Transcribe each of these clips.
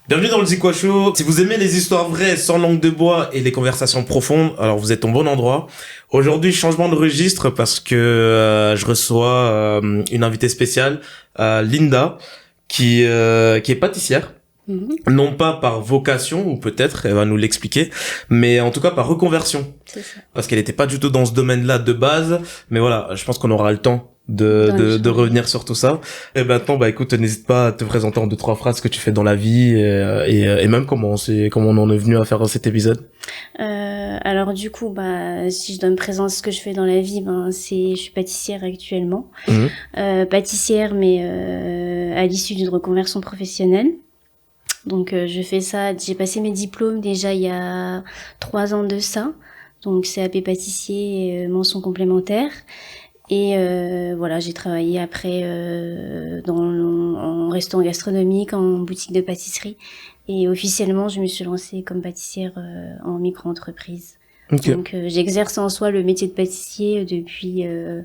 Bienvenue dans le Zikwa Show. Si vous aimez les histoires vraies, sans langue de bois et les conversations profondes, alors vous êtes au bon endroit. Aujourd'hui, changement de registre parce que je reçois une invitée spéciale, Linda, qui est pâtissière. Non pas par vocation, ou peut-être, elle va nous l'expliquer, mais en tout cas par reconversion. C'est ça. Parce qu'elle était pas du tout dans ce domaine-là de base, mais voilà, je pense qu'on aura le temps de revenir sur tout ça. Et maintenant, écoute, n'hésite pas à te présenter en 2-3 phrases ce que tu fais dans la vie et même comment on en est venu à faire cet épisode. Alors du coup, si je dois me présenter ce que je fais dans la vie, je suis pâtissière actuellement. Pâtissière, mais à l'issue d'une reconversion professionnelle. Donc je fais ça, j'ai passé mes diplômes déjà il y a 3 ans de ça. Donc CAP pâtissier, mention complémentaire. Et voilà, j'ai travaillé après en restaurant gastronomique, en boutique de pâtisserie. Et officiellement, je me suis lancée comme pâtissière en micro-entreprise. Okay. Donc j'exerce en soi le métier de pâtissier depuis 1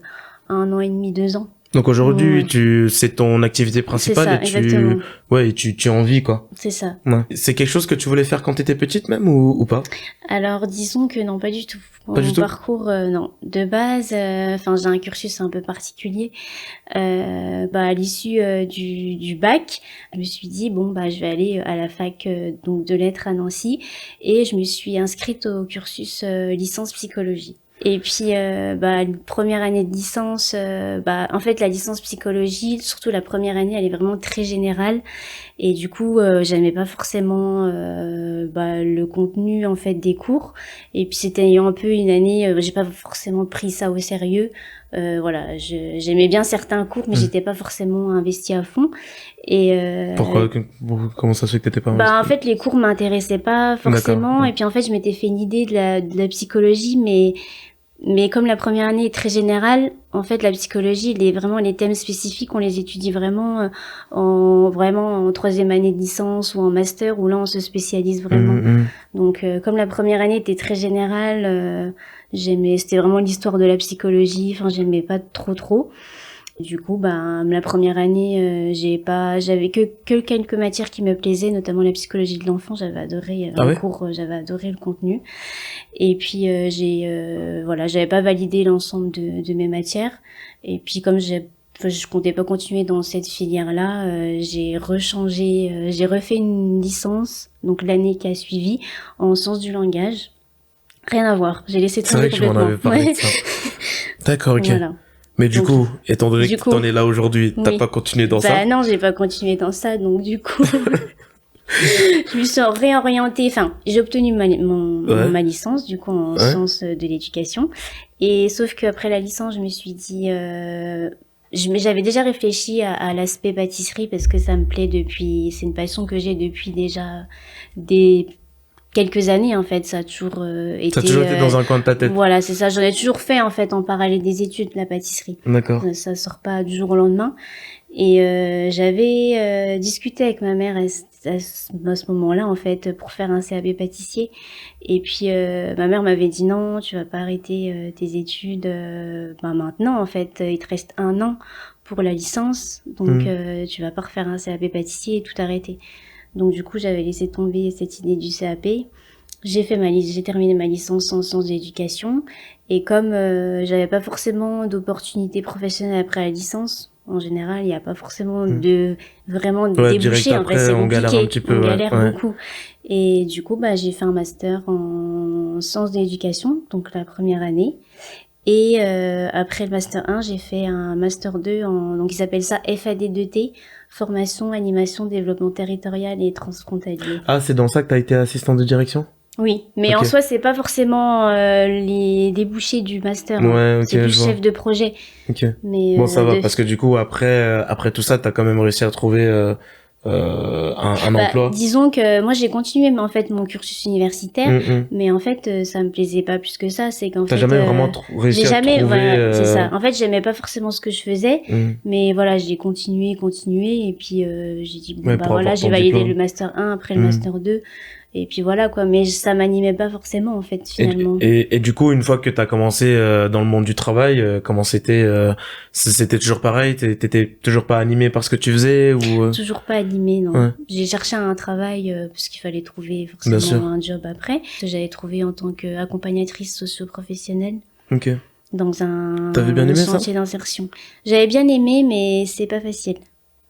an et demi, 2 ans. Donc aujourd'hui, c'est ton activité principale. C'est ça, exactement. Et tu en vis, quoi. C'est ça. Ouais. C'est quelque chose que tu voulais faire quand t'étais petite même ou pas? Alors disons que non, pas du tout. Pas du tout. Mon parcours, non. De base, j'ai un cursus un peu particulier. À l'issue du bac, je me suis dit je vais aller à la fac donc de lettres à Nancy et je me suis inscrite au cursus licence psychologie. Et puis première année de licence, en fait la licence psychologie, surtout la première année, elle est vraiment très générale et du coup j'aimais pas forcément le contenu en fait des cours. Et puis c'était un peu une année, j'ai pas forcément pris ça au sérieux. J'aimais bien certains cours, mais j'étais pas forcément investie à fond. Et pourquoi? Comment ça se fait que t'étais pas investie? En fait les cours m'intéressaient pas forcément. Et puis en fait je m'étais fait une idée de la psychologie, mais comme la première année est très générale, en fait, la psychologie, les thèmes spécifiques, on les étudie vraiment en 3e année de licence ou en master, où là, on se spécialise vraiment. Donc, comme la première année était très générale, c'était vraiment l'histoire de la psychologie, j'aimais pas trop. Du coup, la première année, j'avais que quelques matières qui me plaisaient, notamment la psychologie de l'enfant. J'avais adoré j'avais adoré le contenu. Et puis j'avais pas validé l'ensemble de mes matières. Et puis comme je comptais pas continuer dans cette filière-là, j'ai refait une licence, donc l'année qui a suivi, en sciences du langage. Rien à voir. J'ai laissé tomber complètement. C'est vrai que tu m'en avais parlé de ça. D'accord, ok. Voilà. Mais du coup, étant donné que t'en es là aujourd'hui, t'as pas continué dans ça? Non, j'ai pas continué dans ça, donc du coup, je me suis réorientée, j'ai obtenu ma licence, du coup, en sciences de l'éducation. Et sauf qu'après la licence, je me suis dit, j'avais déjà réfléchi à l'aspect pâtisserie parce que ça me plaît c'est une passion que j'ai depuis déjà quelques années, en fait. Ça a toujours été... Ça a toujours été dans un coin de ta tête. Voilà, c'est ça. J'en ai toujours fait, en fait, en parallèle des études, la pâtisserie. D'accord. Ça sort pas du jour au lendemain. Et j'avais discuté avec ma mère à ce moment-là, en fait, pour faire un CAP pâtissier. Et puis, ma mère m'avait dit non, tu vas pas arrêter tes études maintenant, en fait. Il te reste 1 an pour la licence. Donc, tu vas pas refaire un CAP pâtissier et tout arrêter. Donc du coup, j'avais laissé tomber cette idée du CAP. J'ai terminé ma licence en sciences de l'éducation. Et comme j'avais pas forcément d'opportunités professionnelles après la licence, en général, il n'y a pas forcément de débouchés. En fait, c'est compliqué. On galère un petit peu. On galère beaucoup. Et du coup, j'ai fait un master en sciences de l'éducation, donc la première année. Et après le master 1, j'ai fait un master 2 donc ils s'appellent ça FAD2T, formation, animation, développement territorial et transfrontalier. Ah, c'est dans ça que t'as été assistante de direction? Oui, mais en soi, c'est pas forcément les débouchés du master. C'est plus chef de projet. Ok. Mais ça va, parce que du coup, après tout ça, t'as quand même réussi à trouver un emploi. Disons que moi j'ai continué en fait mon cursus universitaire, mais en fait ça me plaisait pas plus que ça. C'est qu'en fait jamais vraiment réussi à trouver. Voilà, c'est ça. En fait j'aimais pas forcément ce que je faisais, mais voilà, j'ai continué et puis j'ai dit j'ai validé le master 1 après le master 2. Et puis voilà, quoi. Mais ça m'animait pas forcément, en fait, finalement. Et du coup, une fois que t'as commencé dans le monde du travail, comment c'était c'était toujours pareil? T'étais toujours pas animé par ce que tu faisais ou Toujours pas animée, non. Ouais. J'ai cherché un travail parce qu'il fallait trouver Bien sûr. forcément un job après. J'avais trouvé en tant qu'accompagnatrice socio-professionnelle Ok. dans un T'avais bien aimé ça? chantier d'insertion. J'avais bien aimé, mais c'est pas facile.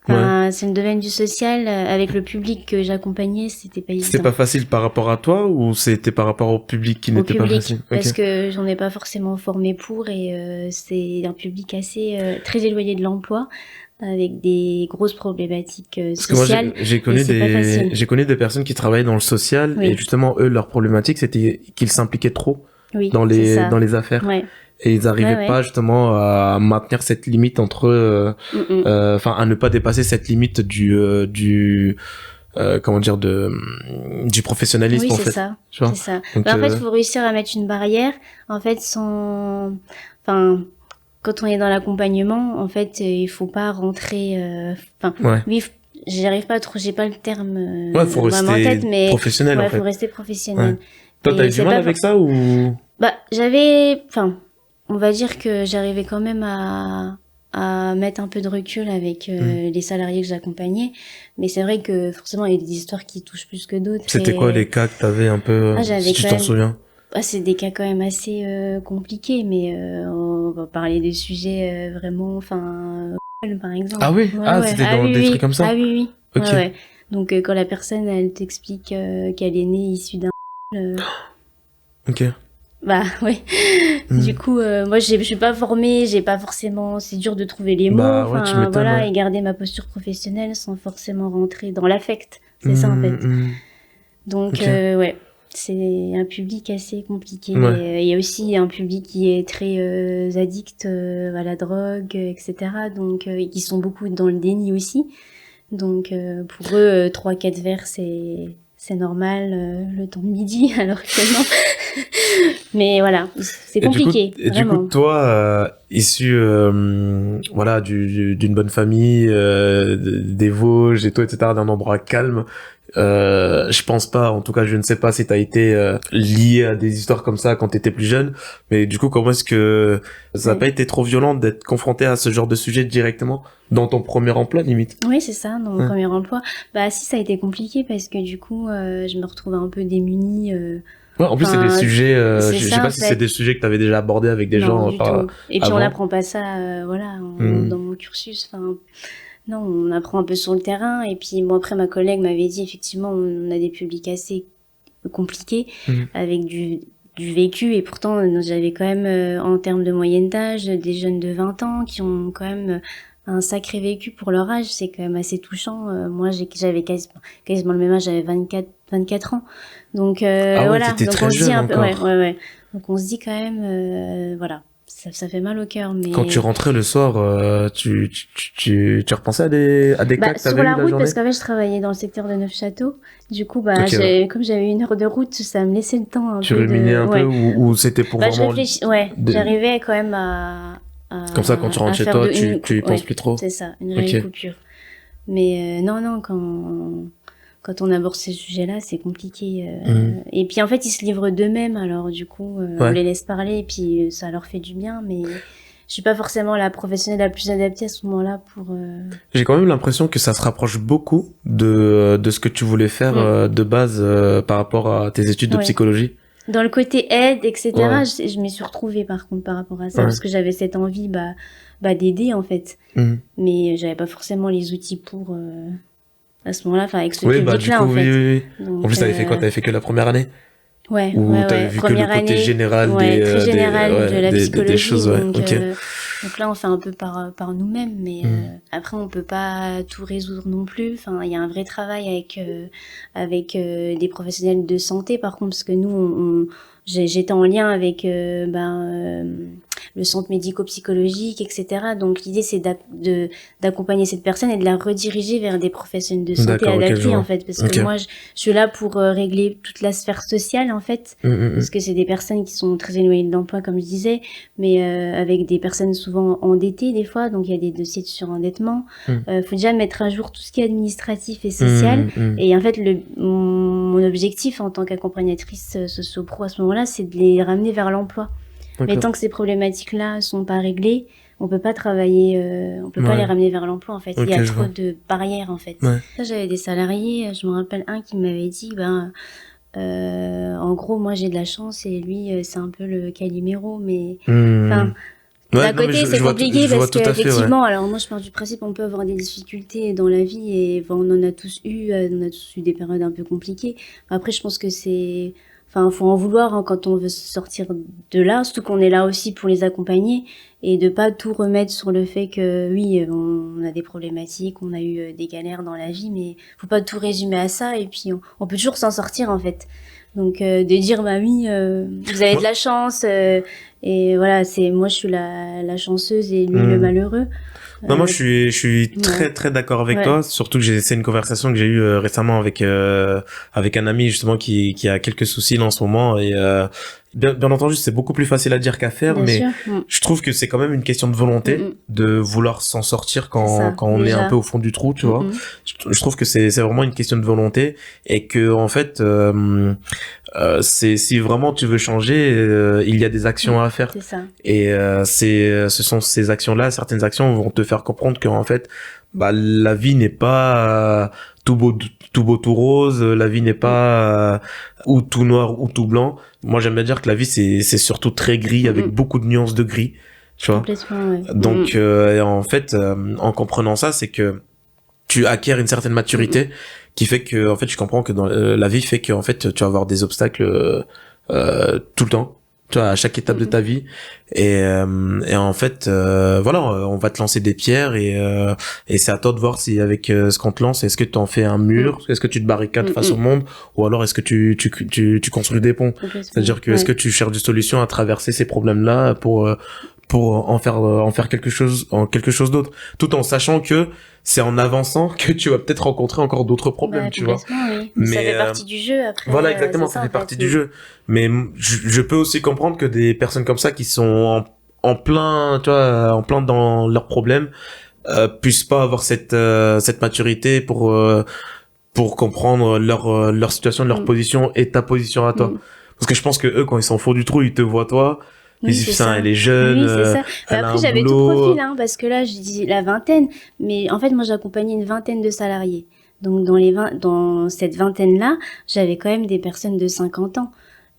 Enfin, c'est le domaine du social. Avec le public que j'accompagnais, c'était pas C'était évident. pas facile par rapport à toi ou c'était par rapport au public qui Au n'était pas public, facile? parce Ok. que j'en ai pas forcément formé pour et c'est un public assez très éloigné de l'emploi avec des grosses problématiques Parce que moi, sociales. j'ai connu et c'est pas facile. j'ai connu des personnes qui travaillaient dans le social Oui. et justement, eux, leur problématique, c'était qu'ils s'impliquaient trop Oui, dans c'est ça. dans les affaires. Ouais. Et ils arrivaient Ouais. pas justement à maintenir cette limite entre, enfin, à ne pas dépasser cette limite comment dire, du professionnalisme, Oui, en c'est fait. ça. Tu vois? C'est ça. Donc, En fait, il faut réussir à mettre une barrière, en fait, enfin, quand on est dans l'accompagnement, en fait, il faut pas rentrer, enfin, ouais. oui, j'y arrive pas trop, j'ai pas le terme Ouais, faut vraiment en rester tête, mais professionnel, ouais, en fait. faut rester professionnel. Ouais. Toi, t'as Et eu c'est du mal pas avec ça ou? Bah, enfin, on va dire que j'arrivais quand même à mettre un peu de recul avec les salariés que j'accompagnais, mais c'est vrai que forcément il y a des histoires qui touchent plus que d'autres. C'était quoi les cas que t'avais un peu, j'avais si tu quand t'en même souviens? c'est des cas quand même assez compliqués, mais on va parler des sujets vraiment, enfin, par exemple. Ah oui? Ouais, Ah, ouais. c'était Ah dans oui, des oui. trucs comme ça? Ah oui, oui. Ok. Ouais, ouais. Donc quand la personne elle t'explique qu'elle est née issue d'un Ok. bah ouais. Hmm. Du coup, moi je suis pas formée, j'ai pas forcément, c'est dur de trouver les mots, Bah ouais, tu enfin m'étonnes, voilà, ouais. et garder ma posture professionnelle sans forcément rentrer dans l'affect. C'est ça en fait. Donc Ok. ouais, c'est un public assez compliqué. Ouais. Et il y a aussi un public qui est très addict à la drogue, etc. Donc qui sont beaucoup dans le déni aussi. Donc pour eux, 3-4 verres c'est normal le temps de midi, alors que non. Mais voilà, c'est compliqué, Et du vraiment. coup, toi, issu, voilà, d'une bonne famille, des Vosges et tout, etc., d'un endroit calme, je pense pas, en tout cas, je ne sais pas si t'as été lié à des histoires comme ça quand t'étais plus jeune, mais du coup, comment est-ce que ça n'a pas été trop violent d'être confronté à ce genre de sujet directement dans ton premier emploi, limite? Oui, c'est ça, dans mon premier emploi. Bah si, ça a été compliqué parce que du coup, je me retrouvais un peu démunie. Ouais, en plus, c'est des sujets, c'est je sais ça, pas en si fait. c'est des sujets que t'avais déjà abordés avec des Non, gens du tout. Et puis on avant. n'apprend pas ça, voilà, dans mon cursus. Enfin, non, on apprend un peu sur le terrain. Et puis moi, après, ma collègue m'avait dit, effectivement, on a des publics assez compliqués avec du vécu. Et pourtant, j'avais quand même, en termes de moyenne d'âge, des jeunes de 20 ans qui ont quand même un sacré vécu pour leur âge. C'est quand même assez touchant. Moi, j'avais quasiment le même âge, j'avais 24 ans. Donc Ah ouais, voilà, t'étais donc très on se dit jeune un peu, encore. ouais. Donc on se dit quand même, voilà, ça fait mal au cœur, mais Quand tu rentrais le soir, tu repensais à des cas que sur t'avais eu la la route, journée? parce qu'en fait je travaillais dans le secteur de Neufchâteau. Du coup, bah Ok, ouais. comme j'avais 1 heure de route, ça me laissait le temps un Tu peu ruminais un peu ouais. ou c'était pour Bah je vraiment réfléchis, ouais, de- j'arrivais quand même comme ça quand tu rentres chez faire toi, une tu y penses ouais, plus trop. c'est ça, une réelle Ok. coupure. Mais non, quand on aborde ces sujets-là, c'est compliqué. Et puis en fait, ils se livrent d'eux-mêmes, alors du coup, on Ouais. les laisse parler, et puis ça leur fait du bien, mais je suis pas forcément la professionnelle la plus adaptée à ce moment-là pour... J'ai quand même l'impression que ça se rapproche beaucoup de ce que tu voulais faire de base par rapport à tes études de Ouais. psychologie. Dans le côté aide, etc., Ouais. je m'y suis retrouvée par contre par rapport à ça, Ouais. parce que j'avais cette envie d'aider en fait. Mais j'avais pas forcément les outils pour... à ce moment-là, enfin avec ce Oui, bah du public-là coup, en fait. oui. Donc, En plus, t'avais fait quoi? T'avais fait que la première année? Ouais, Ou ouais, t'avais ouais. vu que le Première côté année, général ouais, très général ouais, de la psychologie. des choses, ouais. Donc, Ok. donc là, on fait un peu par nous-mêmes, mais après, on peut pas tout résoudre non plus. Enfin, il y a un vrai travail avec des professionnels de santé, par contre, parce que nous, j'étais en lien avec le centre médico-psychologique, etc. Donc l'idée c'est d'accompagner cette personne et de la rediriger vers des professionnels de santé D'accord, ok, je adaptés vois. en fait, parce Ok. que moi je suis là pour régler toute la sphère sociale en fait, parce que c'est des personnes qui sont très éloignées de l'emploi comme je disais, mais avec des personnes souvent endettées des fois, donc il y a des dossiers de surendettement. Faut déjà mettre à jour tout ce qui est administratif et social. Et en fait mon objectif en tant qu'accompagnatrice socio-pro à ce moment-là, c'est de les ramener vers l'emploi. Mais tant que ces problématiques-là sont pas réglées, on peut pas travailler, on peut pas les ramener vers l'emploi en fait. Il y a trop de barrières en fait. Ça, j'avais des salariés, je me rappelle un qui m'avait dit, en gros, moi j'ai de la chance et lui c'est un peu le Calimero, mais enfin. D'un côté, c'est compliqué parce que effectivement, alors moi je pars du principe on peut avoir des difficultés dans la vie et on en a tous eu, des périodes un peu compliquées. Après, je pense que faut en vouloir quand on veut sortir de là, surtout qu'on est là aussi pour les accompagner et de pas tout remettre sur le fait que oui, on a des problématiques, on a eu des galères dans la vie, mais faut pas tout résumer à ça et puis on peut toujours s'en sortir en fait. Donc de dire oui, vous avez de la chance et voilà, moi je suis la chanceuse et lui le malheureux. Non, moi je suis très très d'accord avec toi, surtout que c'est une conversation que j'ai eue récemment avec un ami justement qui a quelques soucis en ce moment et bien entendu c'est beaucoup plus facile à dire qu'à faire, mais je trouve que c'est quand même une question de volonté de vouloir s'en sortir quand on est un peu au fond du trou, tu vois. Je trouve que c'est vraiment une question de volonté et que en fait si vraiment tu veux changer, il y a des actions à faire. C'est ça. Et ce sont ces actions-là, certaines actions vont te faire comprendre qu'en fait, la vie n'est pas tout beau tout rose, la vie n'est pas ou tout noir ou tout blanc. Moi, j'aime bien dire que la vie c'est surtout très gris avec beaucoup de nuances de gris, tu vois. Donc en fait, en comprenant ça, c'est que tu acquiers une certaine maturité qui fait que en fait tu comprends que dans la vie fait que en fait tu vas avoir des obstacles tout le temps, tu vois, à chaque étape de ta vie et en fait voilà, on va te lancer des pierres et c'est à toi de voir si avec ce qu'on te lance, est-ce que tu en fais un mur, est-ce que tu te barricades face au monde ou alors est-ce que tu construis des ponts, c'est-à-dire que est-ce que tu cherches des solutions à traverser ces problèmes-là pour en faire quelque chose d'autre, tout en sachant que c'est en avançant que tu vas peut-être rencontrer encore d'autres problèmes, tu vois. Oui. Mais ça fait partie du jeu après. Voilà, exactement, ça fait partie du jeu. Mais je peux aussi comprendre que des personnes comme ça qui sont en plein, tu vois, en plein dans leurs problèmes, puissent pas avoir cette maturité pour comprendre leur situation, leur position et ta position à toi. Parce que je pense que eux, quand ils sont au fond du trou, ils te voient toi. Oui, c'est ça. Elle est jeune. Oui, c'est ça. Après, j'avais tout profil, parce que là, je dis la vingtaine. Mais en fait, moi, j'accompagnais une vingtaine de salariés. Donc, dans cette vingtaine-là, j'avais quand même des personnes de 50 ans.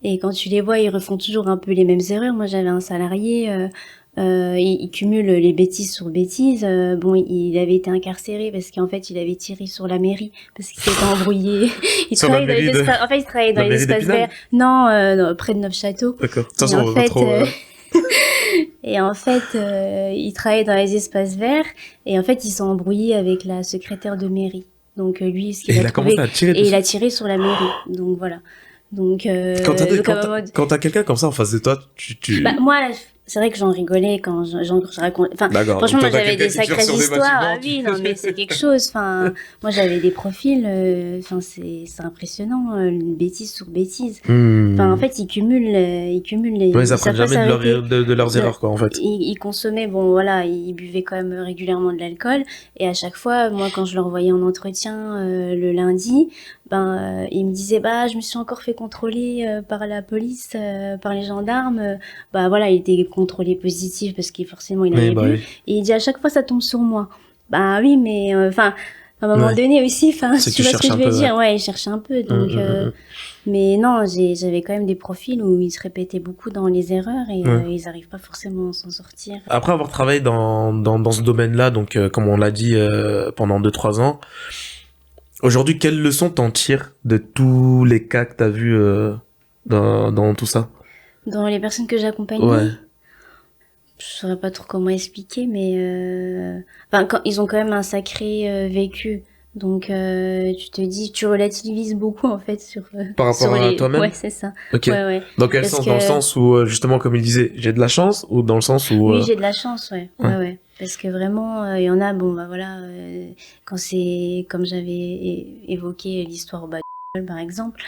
Et quand tu les vois, ils refont toujours un peu les mêmes erreurs. Moi, j'avais un salarié, il cumule les bêtises sur bêtises. Il avait été incarcéré parce qu'en fait, il avait tiré sur la mairie parce qu'il s'était embrouillé. Il travaillait dans les espaces verts. Non, près de Neufchâteau. D'accord. Et en fait, il travaillait dans les espaces verts et en fait, ils sont embrouillés avec la secrétaire de mairie. Donc lui, ce qu'il a trouvé, il a tiré sur la mairie. Donc voilà. Donc quand t'as quelqu'un comme ça en face de toi, moi, c'est vrai que j'en rigolais quand je raconte. Enfin, franchement, moi, j'avais des sacrées histoires. Oui, non, mais c'est quelque chose. Enfin, moi, j'avais des profils. C'est impressionnant, une bêtise sur bêtise. Enfin, en fait, ils cumulent les. Ils apprennent jamais de leurs erreurs, quoi, en fait. Ils consommaient, ils buvaient quand même régulièrement de l'alcool. Et à chaque fois, moi, quand je leur voyais en entretien le lundi, ils me disaient, je me suis encore fait contrôler par la police, par les gendarmes. Il était contrôlé positif parce qu'il forcément il avait bu. Et il dit à chaque fois ça tombe sur moi. Oui, mais à un moment donné aussi, tu vois ce que je veux dire. Ouais, il cherchait un peu. Donc, mais non, j'avais quand même des profils où ils se répétaient beaucoup dans les erreurs et ils arrivent pas forcément à s'en sortir. Après avoir travaillé dans ce domaine-là, donc comme on l'a dit pendant 2-3 ans, aujourd'hui, quelles leçons t'en tires de tous les cas que t'as vus dans tout ça? Dans les personnes que j'accompagnais? Ouais. Je saurais pas trop comment expliquer, mais quand ils ont quand même un sacré vécu. Donc tu te dis, tu relativises beaucoup en fait par rapport à toi-même. Ouais, c'est ça. Ok. Ouais. Dans quel sens? Dans le sens où justement, comme il disait, j'ai de la chance, ou dans le sens où Oui, j'ai de la chance, ouais. Parce que vraiment, il y en a, quand c'est comme j'avais évoqué l'histoire au bas par exemple.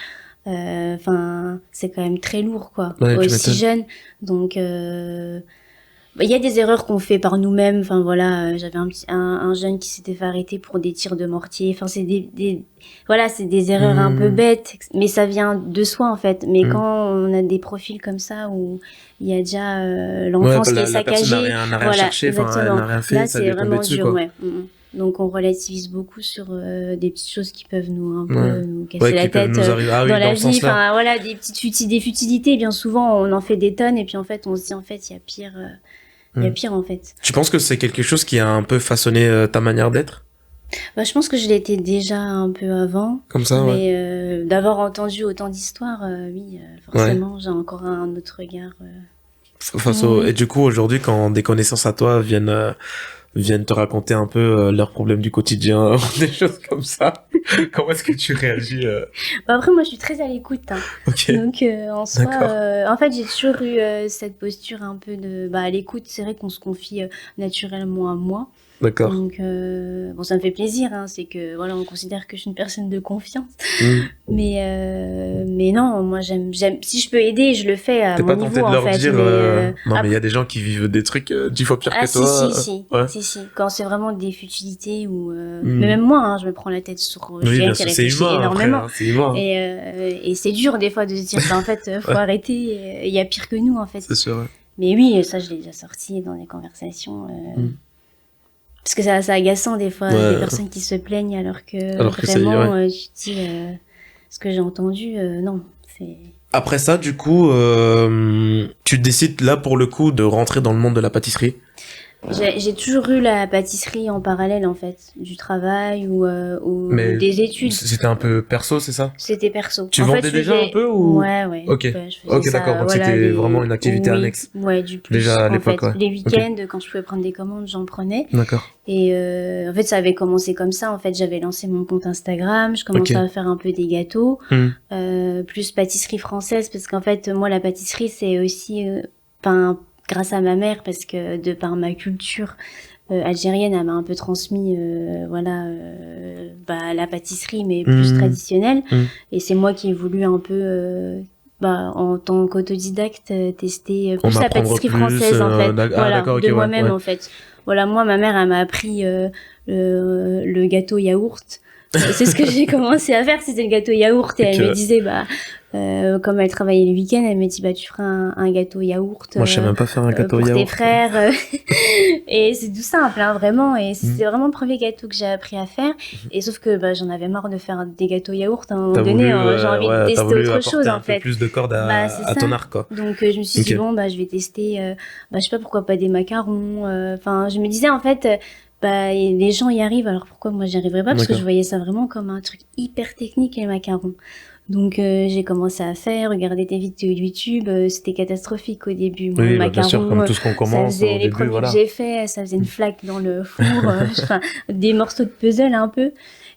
C'est quand même très lourd, quoi. Ouais, aussi jeune. Donc il y a des erreurs qu'on fait par nous-mêmes. Enfin voilà, j'avais un jeune qui s'était fait arrêter pour des tirs de mortier. Enfin c'est voilà, c'est des erreurs un peu bêtes, mais ça vient de soi en fait. Mais quand on a des profils comme ça où il y a déjà l'enfance qui est saccagée, n'a rien cherché, enfin elle n'a rien fait, là ça c'est lui est tombé vraiment dessus, dur, quoi. ouais. Donc on relativise beaucoup sur des petites choses qui peuvent nous nous casser la tête dans la vie. Enfin voilà, des futilités. Bien souvent on en fait des tonnes et puis en fait on se dit en fait il y a pire. Il y a pire en fait. Tu penses que c'est quelque chose qui a un peu façonné ta manière d'être? Bah, je pense que je l'étais déjà un peu avant. Comme ça, ouais. Mais d'avoir entendu autant d'histoires, oui, forcément, j'ai encore un autre regard. Et du coup, aujourd'hui, quand des connaissances à toi viennent te raconter un peu leurs problèmes du quotidien, des choses comme ça, comment est-ce que tu réagis Bah après, moi, je suis très à l'écoute. Hein. Okay. Donc, en soi, en fait, j'ai toujours eu cette posture un peu de... Bah, à l'écoute, c'est vrai qu'on se confie naturellement à moi. D'accord. Donc, bon, ça me fait plaisir, hein, c'est que, voilà, on considère que je suis une personne de confiance. Mais non, moi, j'aime, si je peux aider, je le fais à mon niveau, en fait. T'es pas tenté de leur dire, non, mais il y a des gens qui vivent des trucs 10 fois pire que toi. Si. Quand c'est vraiment des futilités ou, mais même moi, hein, je me prends la tête sur, je réfléchis énormément. Après, hein, c'est humain. Et c'est dur, des fois, de se dire, bah, en fait, faut arrêter, il y a pire que nous, en fait. C'est sûr, ouais. Mais oui, ça, je l'ai déjà sorti dans des conversations, parce que c'est agaçant des fois, des personnes qui se plaignent alors que vraiment, tu te dis, ce que j'ai entendu, non, c'est... Après ça, du coup, tu décides là pour le coup de rentrer dans le monde de la pâtisserie. J'ai toujours eu la pâtisserie en parallèle, en fait, du travail ou des études. C'était un peu perso, c'est ça? C'était perso. Tu vendais déjà un peu ou? Ouais. Ok, d'accord. Donc c'était vraiment une activité annexe. Ouais, du plus. Déjà à l'époque, Les week-ends, quand je pouvais prendre des commandes, j'en prenais. D'accord. Et en fait, ça avait commencé comme ça. En fait, j'avais lancé mon compte Instagram. Je commençais à faire un peu des gâteaux, plus pâtisserie française, parce qu'en fait, moi, la pâtisserie, c'est aussi, grâce à ma mère, parce que de par ma culture algérienne, elle m'a un peu transmis la pâtisserie, mais plus traditionnelle. Et c'est moi qui ai voulu un peu en tant qu'autodidacte tester plus la pâtisserie française en fait, de moi-même en fait. Voilà, moi ma mère elle m'a appris le gâteau yaourt. C'est ce que j'ai commencé à faire, c'était le gâteau yaourt et elle me disait comme elle travaillait le week-end, elle me dit tu feras un gâteau yaourt. Moi je sais même pas faire un gâteau yaourt. Pour tes frères. Et c'est tout simple hein, vraiment, et c'est vraiment le premier gâteau que j'ai appris à faire. Et sauf que j'en avais marre de faire des gâteaux yaourt à un moment donné, j'ai envie de tester autre chose en fait. Plus de cordes à ton arc quoi. Donc je me suis dit je vais tester je sais pas pourquoi pas des macarons, je me disais en fait les gens y arrivent, alors pourquoi moi j'y arriverais pas? Parce que je voyais ça vraiment comme un truc hyper technique, les macarons. Donc j'ai commencé à regarder des vidéos YouTube, c'était catastrophique au début. Moi, oui, macaron, bien sûr, comme tout ce qu'on commence au début, les premiers que j'ai fait, ça faisait une flaque dans le four, des morceaux de puzzle un peu.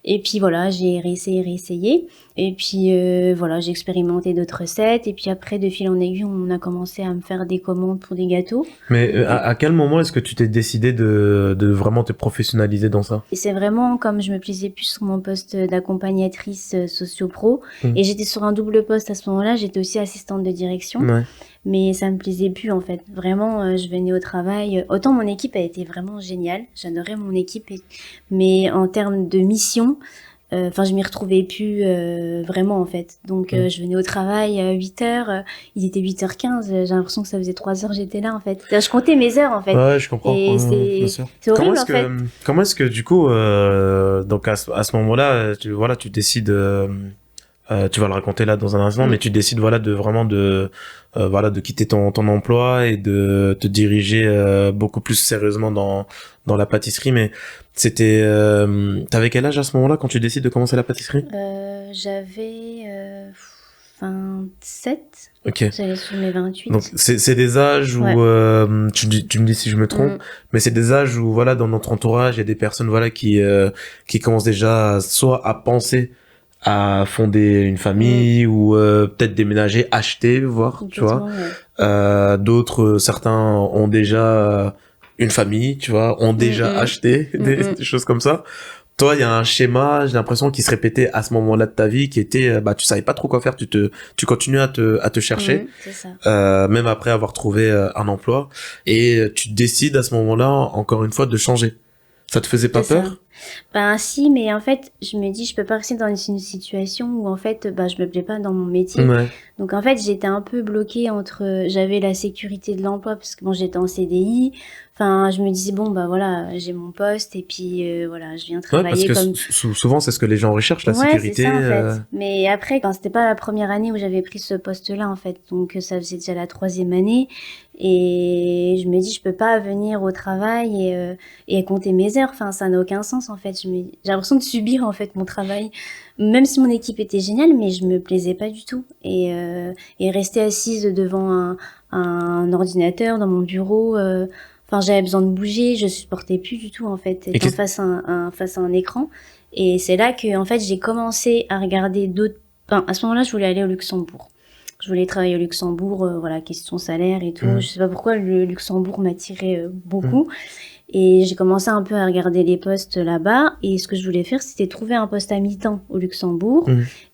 Et puis voilà, j'ai réessayé. Et puis j'ai expérimenté d'autres recettes. Et puis après, de fil en aiguille, on a commencé à me faire des commandes pour des gâteaux. Mais à quel moment est-ce que tu t'es décidé de vraiment te professionnaliser dans ça? Et c'est vraiment comme je me plaisais plus sur mon poste d'accompagnatrice socio-pro. Et j'étais sur un double poste à ce moment-là. J'étais aussi assistante de direction. Ouais. Mais ça me plaisait plus en fait. Vraiment, je venais au travail. Autant mon équipe a été vraiment géniale. J'adorais mon équipe. Mais en termes de mission, je m'y retrouvais plus vraiment en fait. Donc je venais au travail à 8h. Il était 8h15. J'ai l'impression que ça faisait 3 heures j'étais là en fait. Je comptais mes heures en fait. Ouais, je comprends. Et c'est horrible en fait. Comment est-ce que du coup, donc à ce moment-là, tu décides... tu vas le raconter là dans un instant, mais tu décides de quitter ton emploi et de te diriger beaucoup plus sérieusement dans la pâtisserie. Mais c'était t'avais quel âge à ce moment-là quand tu décides de commencer la pâtisserie? J'avais 27. Ok. J'allais sur mes 28. Donc c'est des âges où tu me dis si je me trompe, mais c'est des âges où dans notre entourage il y a des personnes qui commencent déjà soit à penser à fonder une famille ou peut-être déménager, acheter, voir, tu vois. Ouais. D'autres, certains ont déjà une famille, tu vois, ont déjà acheté des choses comme ça. toi, il y a un schéma, j'ai l'impression, qui se répétait à ce moment-là de ta vie, qui était, bah, tu savais pas trop quoi faire, tu continues à te chercher, C'est ça. même après avoir trouvé un emploi, et tu décides à ce moment-là, encore une fois, de changer. Ça te faisait pas C'est ça. peur? Ben si, mais en fait, je me dis, je peux pas rester dans une situation où en fait, bah, je me plais pas dans mon métier. Ouais. Donc en fait, j'étais un peu bloquée entre, j'avais la sécurité de l'emploi parce que bon, j'étais en CDI. Enfin, je me disais bon, bah voilà, j'ai mon poste et puis voilà, je viens Ouais, parce travailler que comme. souvent, c'est ce que les gens recherchent, la Ouais, c'est sécurité. ça en fait. Mais après, quand c'était pas la première année où j'avais pris ce poste-là en fait, donc ça faisait déjà la 3e année. Et je me dis, je peux pas venir au travail et compter mes heures. Enfin, ça n'a aucun sens en fait. J'ai l'impression de subir en fait mon travail, même si mon équipe était géniale, mais je me plaisais pas du tout. Et rester assise devant un ordinateur dans mon bureau. Enfin, j'avais besoin de bouger, je supportais plus du tout en fait être face à un écran. Et c'est là que en fait j'ai commencé à regarder d'autres. Enfin, à ce moment-là, je voulais aller au Luxembourg. Je voulais travailler au Luxembourg, voilà, question salaire et tout. Je sais pas pourquoi le Luxembourg m'attirait beaucoup. Et j'ai commencé un peu à regarder les postes là-bas. Et ce que je voulais faire, c'était trouver un poste à mi-temps au Luxembourg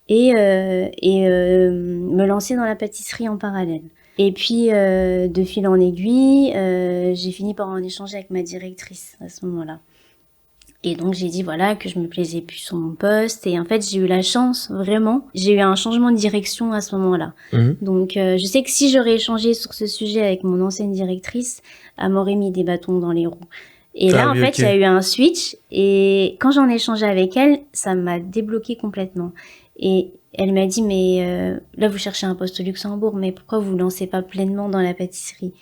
et me lancer dans la pâtisserie en parallèle. Et puis, de fil en aiguille, j'ai fini par en échanger avec ma directrice à ce moment-là. Et donc, j'ai dit, voilà, que je me plaisais plus sur mon poste. Et en fait, j'ai eu la chance, vraiment. J'ai eu un changement de direction à ce moment-là. Donc, je sais que si j'aurais échangé sur ce sujet avec mon ancienne directrice, elle m'aurait mis des bâtons dans les roues. Et là, en fait, il y a eu un switch. Et quand j'en ai échangé avec elle, ça m'a débloqué complètement. Et elle m'a dit, mais là, vous cherchez un poste au Luxembourg, mais pourquoi vous lancez pas pleinement dans la pâtisserie?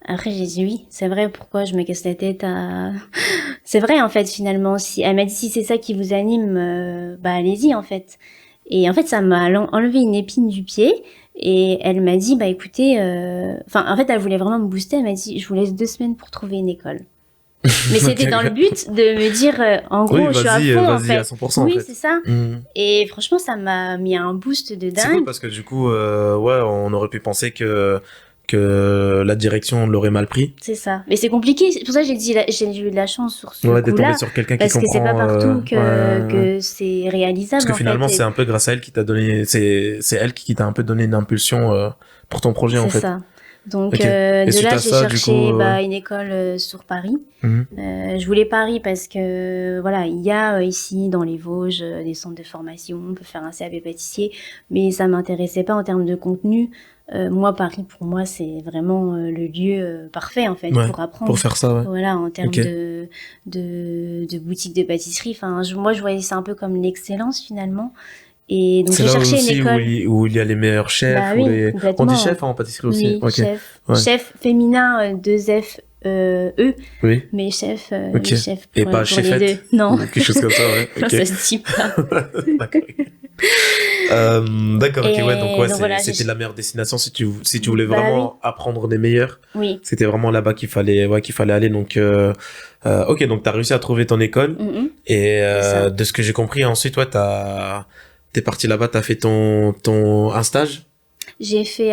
Après, j'ai dit oui, c'est vrai, pourquoi je me casse la tête à... C'est vrai, en fait, finalement. Si elle m'a dit, si c'est ça qui vous anime, bah allez-y, en fait. Et en fait, ça m'a enlevé une épine du pied. Et elle m'a dit, bah écoutez... Enfin, en fait, elle voulait vraiment me booster. Elle m'a dit, je vous laisse 2 semaines pour trouver une école. Mais c'était dans le but de me dire, en gros, oui, je suis à fond, en fait. À 100%, oui, en fait. c'est ça. Et franchement, ça m'a mis un boost de dingue. C'est cool parce que du coup, ouais, on aurait pu penser que la direction l'aurait mal pris. C'est ça. Mais c'est compliqué. C'est pour ça que j'ai dit, j'ai eu de la chance sur ce ouais, coup-là. D'être tombé sur quelqu'un qui comprend. Parce que c'est pas partout que c'est réalisable. Parce que finalement, c'est un peu grâce à elle qui t'a donné, c'est elle qui t'a un peu donné une impulsion pour ton projet, en fait. C'est ça. Donc, de là, j'ai cherché une école sur Paris. Je voulais Paris parce que, voilà, il y a ici, dans les Vosges, des centres de formation. On peut faire un CAP pâtissier. Mais ça m'intéressait pas en termes de contenu. Moi, Paris, pour moi, c'est vraiment le lieu parfait, en fait, pour apprendre. Pour faire ça, ouais. Voilà, en termes de boutique de pâtisserie. Enfin, moi, je voyais ça un peu comme l'excellence, finalement. Et donc, j'ai cherché une école. Où il y a les meilleurs chefs. Bah oui, On dit chef en pâtisserie aussi. Oui, chef. Ouais. Chef féminin, 2F, E. Oui. Mais chef, chef et pas chefette. Non. Quelque chose comme ça, ouais. Non, ça se dit pas. D'accord, ok, ouais, donc voilà, c'était la meilleure destination si tu voulais vraiment apprendre des meilleurs. Oui. C'était vraiment là-bas qu'il fallait aller, donc, ok, donc t'as réussi à trouver ton école, et, de ce que j'ai compris, ensuite, ouais, t'es parti là-bas, t'as fait un stage? J'ai fait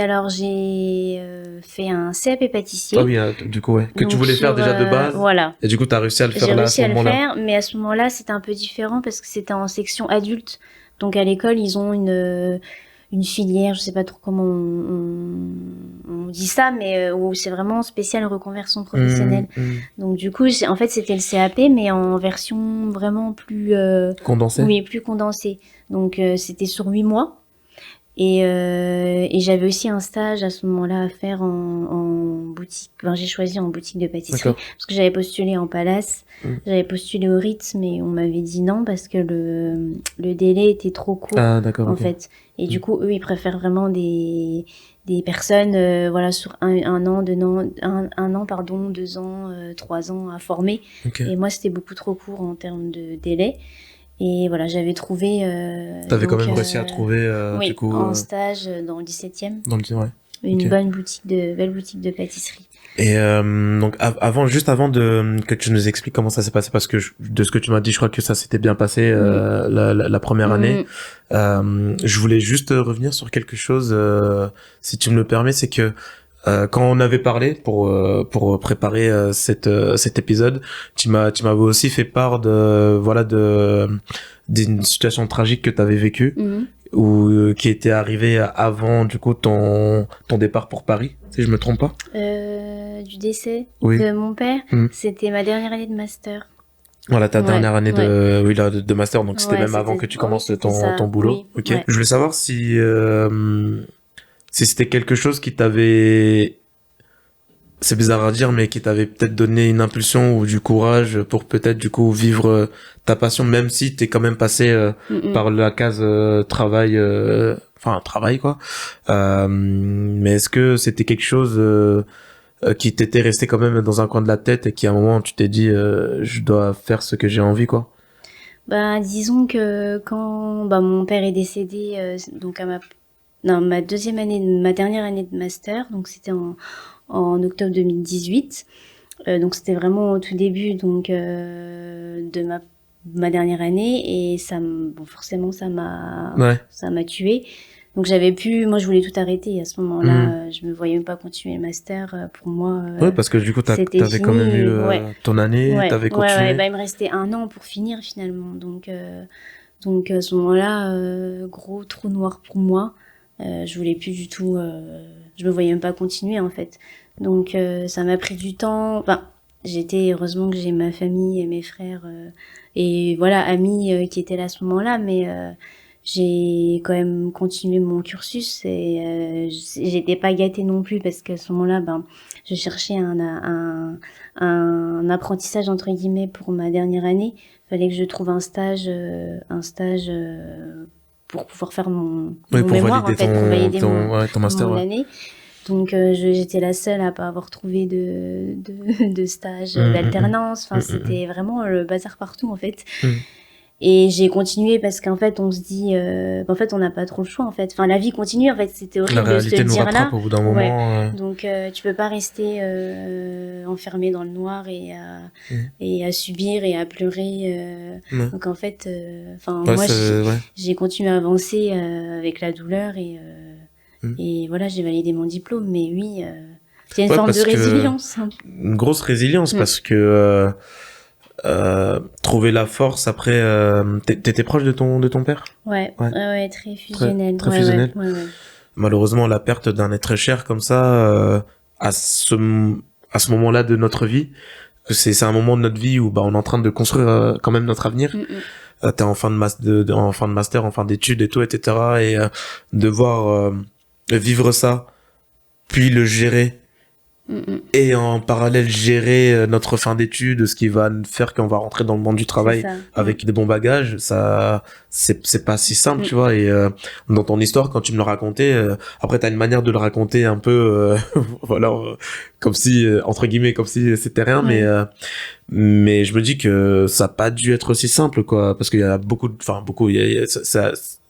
un CAP pâtissier. Ah oui, du coup, ouais. Que donc tu voulais faire déjà de base. Voilà. Et du coup, t'as réussi à le faire là, à ce moment-là. J'ai réussi à le faire, mais à ce moment-là, c'était un peu différent parce que c'était en section adulte. Donc, à l'école, ils ont une filière, je sais pas trop comment on dit ça, mais où c'est vraiment spécial reconversion professionnelle. Donc, du coup, en fait, c'était le CAP, mais en version vraiment plus... condensée. Oui, plus condensée. Donc, c'était sur 8 mois. Et j'avais aussi un stage à ce moment-là à faire en boutique. Enfin, j'ai choisi en boutique de pâtisserie parce que j'avais postulé en Palace, j'avais postulé au Ritz, mais on m'avait dit non parce que le délai était trop court en fait. Et du coup, eux, ils préfèrent vraiment des personnes voilà sur un an, 2 ans, 3 ans à former. Et moi, c'était beaucoup trop court en termes de délai. Et voilà, j'avais trouvé... T'avais quand même réussi à trouver, oui, du coup... en stage dans le 17e. Dans le 17e, ouais. Une belle boutique de pâtisserie. Et donc, juste avant que tu nous expliques comment ça s'est passé, parce que de ce que tu m'as dit, je crois que ça s'était bien passé la première année. Je voulais juste revenir sur quelque chose, si tu me le permets, c'est que Quand on avait parlé pour préparer cet épisode, tu m'avais aussi fait part d'une situation tragique que tu avais vécue ou qui était arrivée avant du coup ton départ pour Paris, si je me trompe pas. Du décès Oui. de mon père, c'était ma dernière année de master. Voilà, ta dernière année de master, donc c'était même avant que tu commences ton boulot. Oui, Ok. Je voulais savoir si c'était quelque chose qui t'avait, c'est bizarre à dire, mais qui t'avait peut-être donné une impulsion ou du courage pour peut-être du coup vivre ta passion, même si t'es quand même passé par la case travail, travail quoi. Mais est-ce que c'était quelque chose qui t'était resté quand même dans un coin de la tête et qui à un moment tu t'es dit je dois faire ce que j'ai envie quoi? Bah disons que quand mon père est décédé donc à ma deuxième année, ma dernière année de master, donc c'était en octobre 2018. Donc c'était vraiment au tout début donc de ma dernière année, et forcément ça m'a tuée. Donc moi je voulais tout arrêter à ce moment-là. Je me voyais même pas continuer le master. Pour moi, ouais, parce que du coup c'était t'avais quand même eu ton année, t'avais continué. il me restait 1 an pour finir finalement. Donc à ce moment-là, gros trou noir pour moi. Je voulais plus du tout. Je me voyais même pas continuer en fait. Donc ça m'a pris du temps. Heureusement que j'ai ma famille et mes frères et voilà, amis qui étaient là à ce moment-là, mais j'ai quand même continué mon cursus, et j'étais pas gâtée non plus parce qu'à ce moment-là, je cherchais un apprentissage entre guillemets pour ma dernière année. Fallait que je trouve un stage pour pouvoir faire mon mémoire, en fait, pour valider ton master, mon année. Donc j'étais la seule à pas avoir trouvé de stage, d'alternance. C'était vraiment le bazar partout en fait. Et j'ai continué parce qu'en fait on se dit en fait on n'a pas trop le choix en fait. Enfin la vie continue en fait, c'était horrible de se dire là. Au bout d'un moment. Donc tu peux pas rester enfermé dans le noir et à subir et à pleurer. Donc en fait moi j'ai continué à avancer avec la douleur, et voilà, j'ai validé mon diplôme. Mais oui, c'est une forme de résilience. Une grosse résilience parce que trouver la force après. T'étais proche de ton père? Ouais, très fusionnel. Très fusionnel. Ouais. Malheureusement, la perte d'un être cher comme ça, à ce moment-là de notre vie, c'est un moment de notre vie où on est en train de construire quand même notre avenir. T'es en fin de master, en fin d'études et tout, etc. Et devoir vivre ça, puis le gérer, et en parallèle gérer notre fin d'études, ce qui va faire qu'on va rentrer dans le monde du travail avec des bons bagages, ça c'est pas si simple, tu vois. Et dans ton histoire, quand tu me le racontais, après t'as une manière de le raconter un peu voilà, comme si entre guillemets, comme si c'était rien, mais je me dis que ça a pas dû être aussi simple, quoi, parce qu'il y a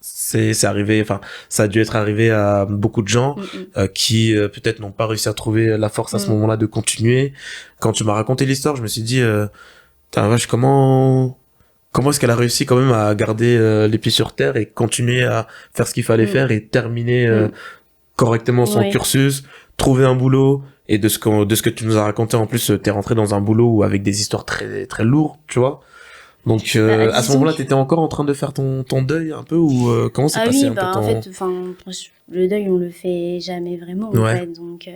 c'est arrivé, ça a dû être arrivé à beaucoup de gens qui peut-être n'ont pas réussi à trouver la force à ce moment-là de continuer. Quand tu m'as raconté l'histoire, je me suis dit vache, comment est-ce qu'elle a réussi quand même à garder les pieds sur terre et continuer à faire ce qu'il fallait faire et terminer correctement son cursus, trouver un boulot. Et de ce que tu nous as raconté, en plus, t'es rentré dans un boulot avec des histoires très très lourdes, tu vois. Donc à ce moment-là, t'étais encore en train de faire ton deuil un peu, ou comment s'est passé un peu ton... En fait, le deuil on le fait jamais vraiment en fait. Donc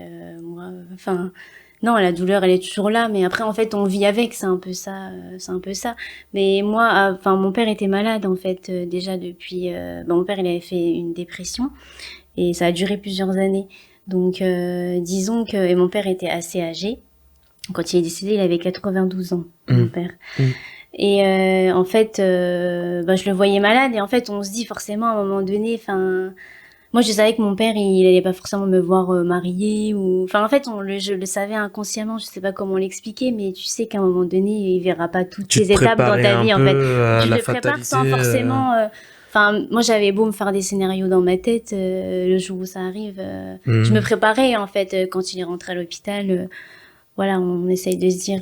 non, la douleur elle est toujours là, mais après en fait on vit avec, c'est un peu ça. Mais moi, mon père était malade en fait déjà depuis. Mon père il avait fait une dépression et ça a duré plusieurs années. Donc disons que et mon père était assez âgé. Quand il est décédé, il avait 92 ans, mon père. Et en fait, je le voyais malade, et en fait, on se dit forcément à un moment donné, moi je savais que mon père, il allait pas forcément me voir mariée, ou, en fait, je le savais inconsciemment, je sais pas comment l'expliquer, mais tu sais qu'à un moment donné, il verra pas toutes ces étapes dans ta vie, en fait. Tu le prépares sans forcément. Moi, j'avais beau me faire des scénarios dans ma tête, le jour où ça arrive, je me préparais en fait quand il est rentré à l'hôpital. Voilà, on essaye de se dire...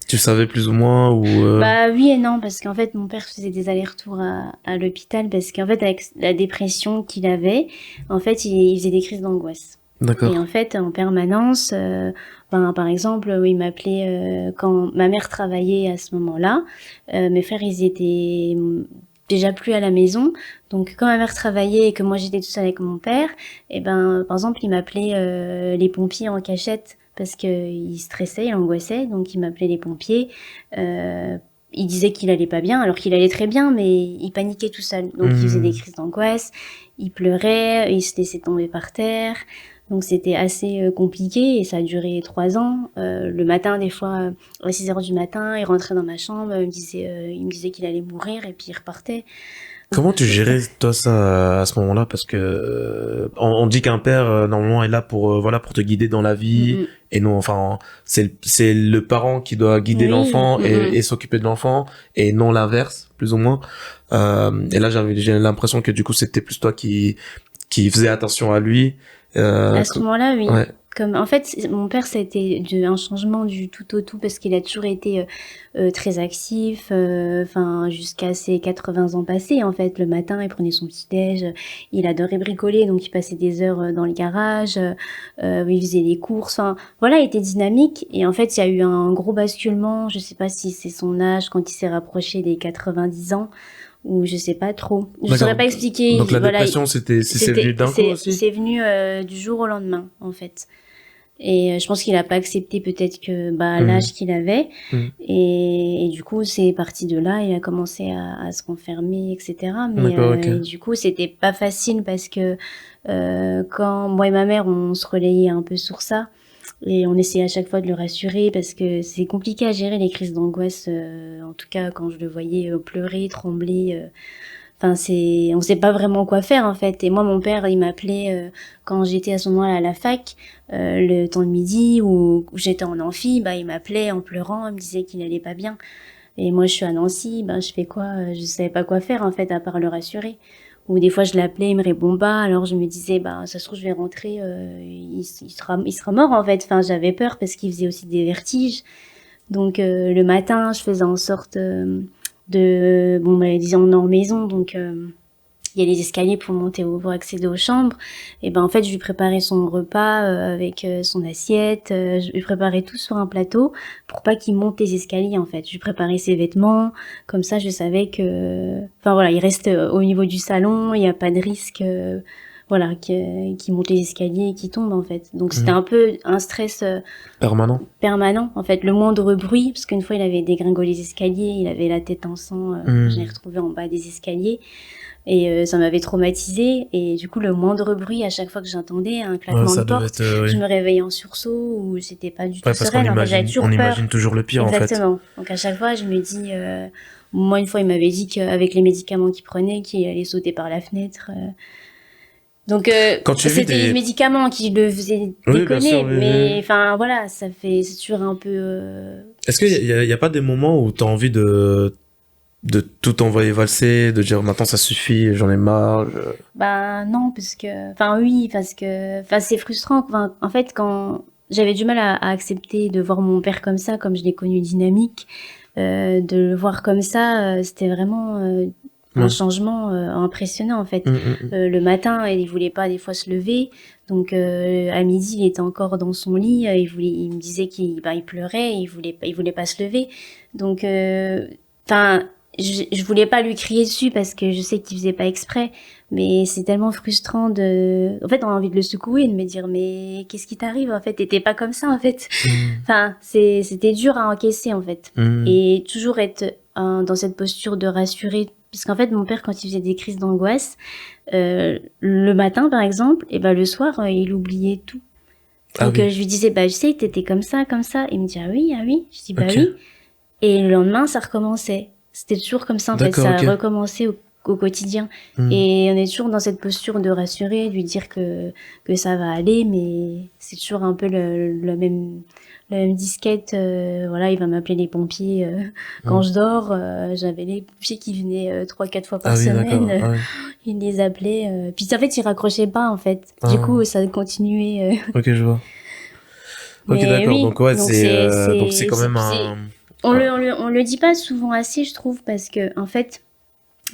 Tu savais plus ou moins, ou... oui et non, parce qu'en fait, mon père faisait des allers-retours à l'hôpital, parce qu'en fait, avec la dépression qu'il avait, en fait, il faisait des crises d'angoisse. D'accord. Et en fait, en permanence, par exemple, il m'appelait quand ma mère travaillait à ce moment-là. Mes frères, ils étaient déjà plus à la maison. Donc, quand ma mère travaillait et que moi j'étais toute seule avec mon père, et ben, par exemple, il m'appelait les pompiers en cachette parce que il stressait, il angoissait. Donc, il m'appelait les pompiers. Il disait qu'il allait pas bien, alors qu'il allait très bien, mais il paniquait tout seul. Donc, il faisait des crises d'angoisse, il pleurait, il se laissait tomber par terre. Donc c'était assez compliqué et ça a duré 3 ans. Le matin, des fois, à 6 heures du matin, il rentrait dans ma chambre, il me disait qu'il allait mourir et puis il repartait. Donc, Comment tu gérais toi ça à ce moment-là? Parce que on dit qu'un père normalement est là pour voilà pour te guider dans la vie mm, et non enfin c'est le parent qui doit guider oui, l'enfant et s'occuper de l'enfant et non l'inverse plus ou moins. Et là j'ai l'impression que du coup c'était plus toi qui faisait attention à lui. à ce moment-là, oui. Ouais. Comme en fait, mon père, ça a été un changement du tout au tout parce qu'il a toujours été très actif, enfin jusqu'à ses 80 ans passés. En fait, le matin, il prenait son petit déj, il adorait bricoler, donc il passait des heures dans le garage, il faisait les courses. Enfin, voilà, il était dynamique. Et en fait, il y a eu un gros basculement. Je sais pas si c'est son âge quand il s'est rapproché des 90 ans ou je sais pas trop. Je saurais pas expliquer. Donc la Voilà, dépression c'est venu d'un coup aussi. c'est venu du jour au lendemain, en fait. Et je pense qu'il a pas accepté peut-être que l'âge qu'il avait. Et du coup, c'est parti de là. Il a commencé à se renfermer, etc. Mais Okay. du coup, c'était pas facile parce que quand moi et ma mère, on se relayait un peu sur ça. Et on essayait à chaque fois de le rassurer parce que c'est compliqué à gérer les crises d'angoisse. En tout cas, quand je le voyais pleurer, trembler. Enfin, on sait pas vraiment quoi faire en fait. Et moi, mon père, il m'appelait quand j'étais à ce moment-là à la fac, le temps de midi ou j'étais en amphi, il m'appelait en pleurant, il me disait qu'il allait pas bien. Et moi, je suis à Nancy, je fais quoi? Je savais pas quoi faire en fait à part le rassurer. Ou des fois, je l'appelais, il me répond pas. Alors je me disais, ça se trouve, je vais rentrer, il sera mort en fait. Enfin, j'avais peur parce qu'il faisait aussi des vertiges. Donc le matin, je faisais en sorte disons on est en maison, donc il y a les escaliers pour accéder aux chambres. Et en fait, je lui préparais son repas avec son assiette. Je lui préparais tout sur un plateau pour pas qu'il monte les escaliers, en fait. Je lui préparais ses vêtements. Comme ça, je savais que... Enfin, voilà, il reste au niveau du salon. Il n'y a pas de risque, voilà, qu'il monte les escaliers et qu'il tombe, en fait. Donc, c'était un peu un stress... permanent, en fait. Le moindre bruit, parce qu'une fois, il avait dégringolé les escaliers. Il avait la tête en sang. Je l'ai retrouvé en bas des escaliers. Et ça m'avait traumatisée. Et du coup, le moindre bruit, à chaque fois que j'entendais un claquement de porte, je me réveillais en sursaut ou j'étais pas du tout sereine. En fait, j'avais toujours peur. Imagine toujours le pire. Exactement. En fait. Donc à chaque fois, je me dis... moi, une fois, il m'avait dit qu'avec les médicaments qu'il prenait, qu'il allait sauter par la fenêtre. Donc c'était les médicaments qui le faisaient déconner. Mais enfin, voilà, c'est toujours un peu... Est-ce qu'il y a pas des moments où t'as envie de tout envoyer valser, de dire maintenant ça suffit, j'en ai marre. Non, parce que, oui, parce que, c'est frustrant. En fait, quand j'avais du mal à accepter de voir mon père comme ça, comme je l'ai connu dynamique, de le voir comme ça, c'était vraiment un changement impressionnant en fait. Le matin, il voulait pas des fois se lever, donc à midi, il était encore dans son lit, il me disait qu'il pleurait, il voulait pas se lever, donc je voulais pas lui crier dessus parce que je sais qu'il faisait pas exprès, mais c'est tellement frustrant en fait, on a envie de le secouer, de me dire, mais qu'est-ce qui t'arrive, en fait? T'étais pas comme ça, en fait. Enfin, c'était dur à encaisser, en fait. Et toujours être dans cette posture de rassurer, parce qu'en fait, mon père, quand il faisait des crises d'angoisse, le matin, par exemple, et le soir, il oubliait tout. Donc, je lui disais, je sais que t'étais comme ça, comme ça. Il me dit, ah oui. Je dis, oui. Et le lendemain, ça recommençait. C'était toujours comme ça, en fait. Ça a recommencé au quotidien. Et on est toujours dans cette posture de rassurer, de lui dire que ça va aller, mais c'est toujours un peu la même disquette. Voilà, il va m'appeler les pompiers quand je dors. J'avais les pompiers qui venaient 3-4 fois par semaine. Il les appelait. Puis en fait, il raccrochait pas, en fait. Du coup, ça continuait. Ok, je vois. Ok, d'accord. Oui, donc ouais, donc c'est quand même un... On le dit pas souvent assez, je trouve, parce que en fait,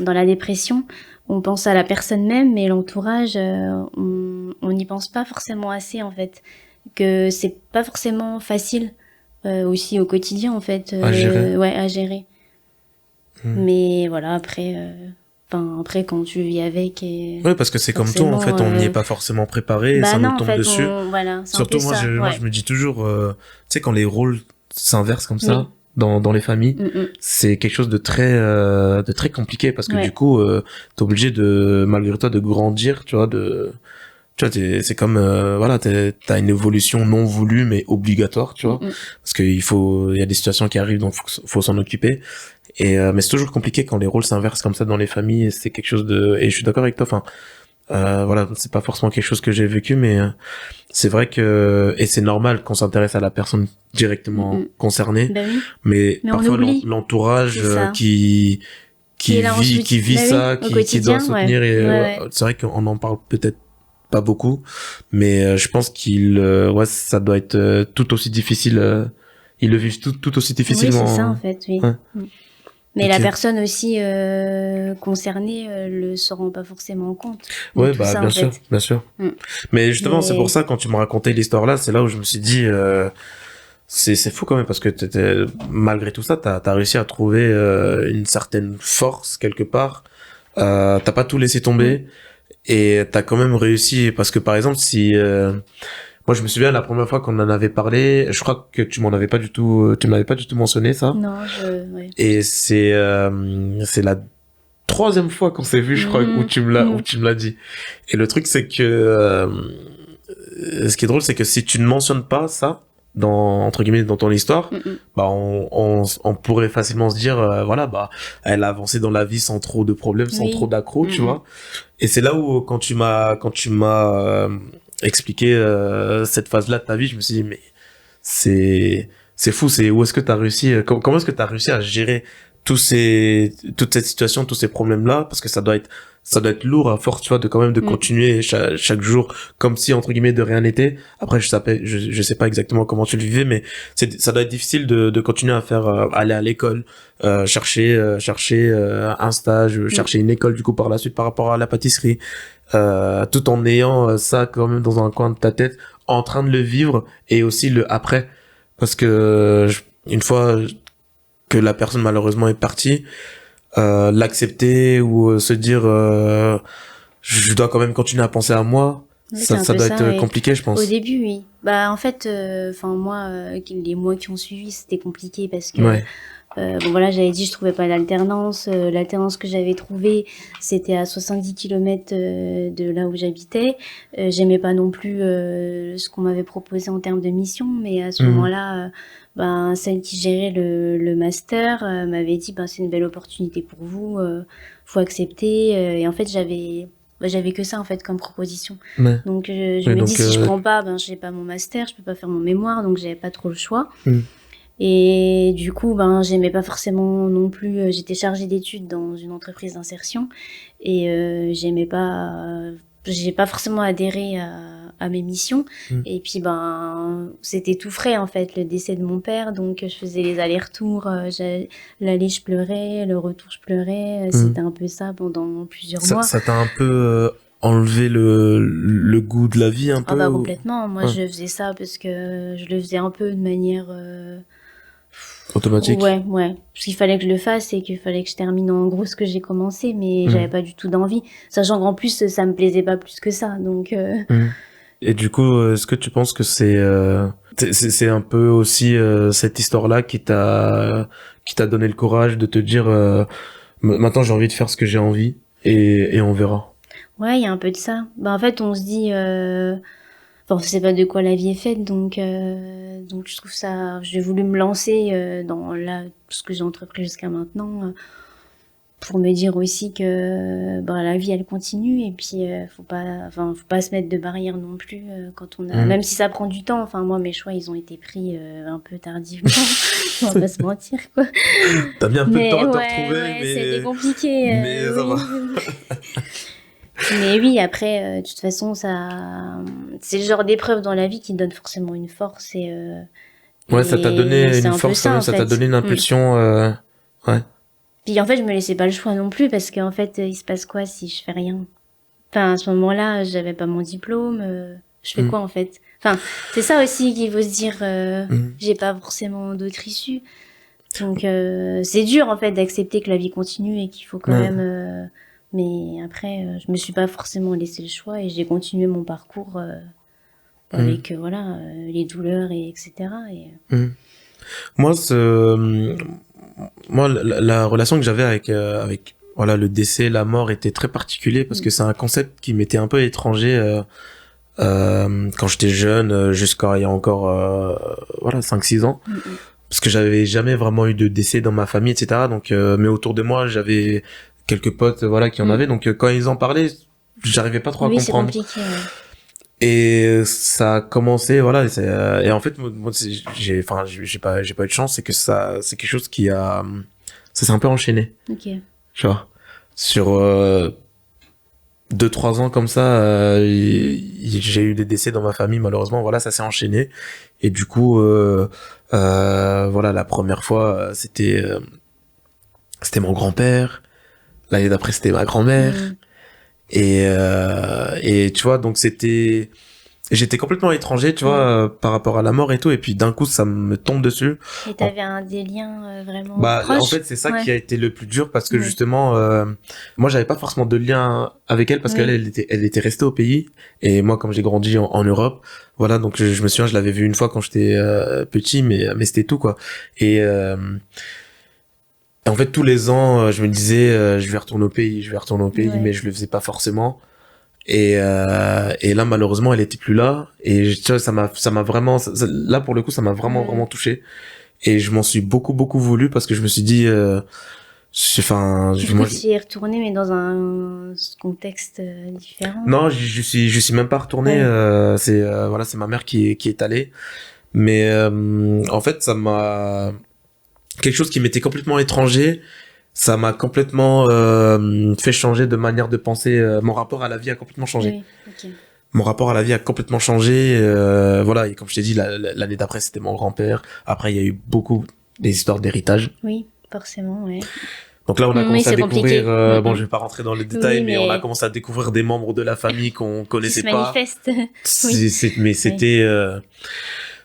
dans la dépression, on pense à la personne même, mais l'entourage, on on n'y pense pas forcément assez, en fait. Que c'est pas forcément facile, aussi au quotidien, en fait, À gérer. ouais, à gérer. Mais voilà, après, après, quand tu vis avec, et Oui, parce que c'est comme tout, en fait, forcément, on n'y est pas forcément préparé et bah ça nous non, en tombe fait, dessus. voilà, c'est un peu Surtout, moi, ça, moi, je ouais. me dis toujours, tu sais, quand les rôles s'inversent comme Oui. ça, dans les familles, Mm, c'est quelque chose de très compliqué parce que du ouais. coup, t'es obligé de, malgré toi, de grandir, tu vois, tu vois, c'est comme, voilà, t'as une évolution non voulue mais obligatoire, tu vois, Mm. parce il y a des situations qui arrivent donc faut s'en occuper. Et mais c'est toujours compliqué quand les rôles s'inversent comme ça dans les familles. Et c'est quelque chose et je suis d'accord avec toi. Enfin, voilà, c'est pas forcément quelque chose que j'ai vécu, mais c'est vrai que et c'est normal qu'on s'intéresse à la personne directement concernée, Bah oui. mais Mais on parfois oublie, l'entourage c'est ça. Qui est là en qui vit bah oui, ça, au qui doit quotidien, ouais. soutenir. Et Ouais, ouais. c'est vrai qu'on en parle peut-être pas beaucoup, mais je pense ouais, ça doit être tout aussi difficile. Ils le vivent tout aussi Oui, c'est ça, en difficilement. fait, oui. Ouais. Mais la Ok. personne aussi concernée le se rend pas forcément compte de Ouais, tout bah ça, en bien sûr, fait. bien sûr. Mm. Mais justement, c'est pour Mais ça quand tu me racontais l'histoire là, c'est là où je me suis dit c'est fou quand même parce que malgré tout ça, t'as réussi à trouver une certaine force quelque part. T'as pas tout laissé tomber et t'as quand même réussi parce que par exemple si moi je me souviens la première fois qu'on en avait parlé, je crois que tu m'avais pas du tout mentionné ça. non, ouais. Et c'est la troisième fois qu'on s'est vu, je crois, Mhm. où Mhm. tu me l'as dit. Et le truc, c'est que, ce qui est drôle, c'est que si tu ne mentionnes pas ça, entre guillemets, dans ton histoire, Mhm. bah, on pourrait facilement se dire, voilà, bah, elle a avancé dans la vie sans trop de problèmes, sans trop Oui. d'accros, tu Mhm. vois. Et c'est là où, quand tu m'as, expliqué, cette phase-là de ta vie, je me suis dit, mais c'est fou, où est-ce que t'as réussi, comment est-ce que t'as réussi à gérer toute cette situation, tous ces problèmes-là, parce que ça doit être lourd à force, tu vois, de quand même de Mhm. continuer chaque jour comme si entre guillemets de rien n'était. Après, je sais pas exactement comment tu le vivais, mais ça doit être difficile de continuer à faire aller à l'école, chercher un stage, Mhm. chercher une école du coup par la suite par rapport à la pâtisserie, tout en ayant ça quand même dans un coin de ta tête, en train de le vivre et aussi le après, parce que une fois que la personne malheureusement est partie, l'accepter ou se dire je dois quand même continuer à penser à moi, Oui, c'est un ça peu doit ça, être ouais. compliqué, je Au pense. début, oui. Bah, en fait, moi, les mois qui ont suivi, c'était compliqué parce que, Ouais. bon, voilà, j'avais dit, je trouvais pas d'alternance. L'alternance que j'avais trouvée, c'était à 70 kilomètres de là où j'habitais. J'aimais pas non plus ce qu'on m'avait proposé en termes de mission, mais à ce Mhm. moment-là, ben, celle qui gérait le master m'avait dit, ben, c'est une belle opportunité pour vous, faut accepter. Et en fait, j'avais que ça en fait comme proposition. Ouais. Donc je Ouais, me dis donc si je prends pas, ben j'ai pas mon master, je peux pas faire mon mémoire, donc j'avais pas trop le choix. mhm. Et du coup, ben j'aimais pas forcément non plus. J'étais chargée d'études dans une entreprise d'insertion et j'aimais pas. J'ai pas forcément adhéré à mes missions. Mhm. Et puis ben c'était tout frais en fait le décès de mon père, donc je faisais les allers-retours. L'aller je pleurais, le retour je pleurais. Mhm. C'était un peu ça pendant plusieurs mois. Ça t'a un peu enlevé le goût de la vie un Ah peu bah ou... complètement. Moi, Ouais. je faisais ça parce que je le faisais un peu de manière... Automatique. Ouais, ouais. Parce qu'il fallait que je le fasse et qu'il fallait que je termine en gros ce que j'ai commencé, mais j'avais Mhm. pas du tout d'envie. Sachant qu'en plus, ça me plaisait pas plus que ça. Donc, Mhm. Et du coup, est-ce que tu penses que c'est un peu aussi cette histoire-là qui t'a donné le courage de te dire maintenant j'ai envie de faire ce que j'ai envie et on verra. ouais, il y a un peu de ça. Bah, en fait, on se dit... Enfin, on sait pas de quoi la vie est faite, donc je trouve ça... J'ai voulu me lancer dans tout ce que j'ai entrepris jusqu'à maintenant. Pour me dire aussi que bah, la vie elle continue et puis faut pas se mettre de barrières non plus quand on a Mhm. même si ça prend du temps. Enfin moi mes choix ils ont été pris un peu tardivement, on va pas se mentir quoi. T'as mis un peu de temps Mais à te ouais retrouver, ouais c'était compliqué mais ça va. oui. Mais oui après de toute façon ça c'est le genre d'épreuve dans la vie qui donne forcément une force Ouais, ça t'a et donné c'est une un peu force quand ça même, en ça t'a fait. donné une impulsion. Ouais. Puis en fait je me laissais pas le choix non plus parce qu'en fait il se passe quoi si je fais rien? Enfin, à ce moment-là, j'avais pas mon diplôme. Je fais quoi en fait? Enfin, c'est ça aussi qu'il faut se dire. J'ai pas forcément d'autre issue. Donc c'est dur en fait d'accepter que la vie continue et qu'il faut quand même. Mais après, je me suis pas forcément laissé le choix et j'ai continué mon parcours avec voilà les douleurs et etc. Et, Moi, moi, la relation que j'avais avec voilà le décès, la mort était très particulier parce que c'est un concept qui m'était un peu étranger quand j'étais jeune, jusqu'à il y a encore voilà 5-6 ans. Parce que j'avais jamais vraiment eu de décès dans ma famille, etc. Donc, mais autour de moi, j'avais quelques potes, voilà, qui en avaient. Donc, quand ils en parlaient, j'arrivais pas trop à comprendre. Oui, c'est compliqué. Ouais. Et ça a commencé, voilà. Et en fait, moi, j'ai pas eu de chance, c'est que c'est quelque chose ça s'est un peu enchaîné. Ok. Tu vois, sur 2-3 ans comme ça, j'ai eu des décès dans ma famille, malheureusement. Voilà, ça s'est enchaîné. Et du coup, voilà, la première fois, c'était mon grand-père. L'année d'après, c'était ma grand-mère. Et tu vois, donc j'étais complètement étranger, tu vois, par rapport à la mort et tout. Et puis d'un coup, ça me tombe dessus. Et t'avais des liens vraiment En proches? fait, c'est ça qui a été le plus dur parce que justement, moi, j'avais pas forcément de lien avec elle parce qu'elle était restée au pays. Et moi, comme j'ai grandi en Europe, voilà, donc je me souviens, je l'avais vue une fois quand j'étais petit, mais c'était tout, quoi. Et en fait, tous les ans, je me disais, je vais retourner au pays, mais je le faisais pas forcément. Et là, malheureusement, elle était plus là. Et tu vois, ça m'a vraiment, là, pour le coup, ça m'a vraiment touché. Et je m'en suis beaucoup voulu parce que je me suis dit, moi, tu y es retourné, mais dans un contexte différent. Non, je suis même pas retourné. C'est voilà, c'est ma mère qui est allée. Mais en fait, ça m'a quelque chose qui m'était complètement étranger. Ça m'a complètement fait changer de manière de penser. Mon rapport à la vie a complètement changé. Oui, okay. Mon rapport à la vie a complètement changé. Voilà, et comme je t'ai dit, l'année d'après, c'était mon grand-père. Après, il y a eu beaucoup des histoires d'héritage. Oui, forcément, ouais. Donc là, on a commencé à découvrir, bon, je vais pas rentrer dans les détails, mais on a commencé à découvrir des membres de la famille qu'on connaissait pas. Qui se manifestent. Mais c'était,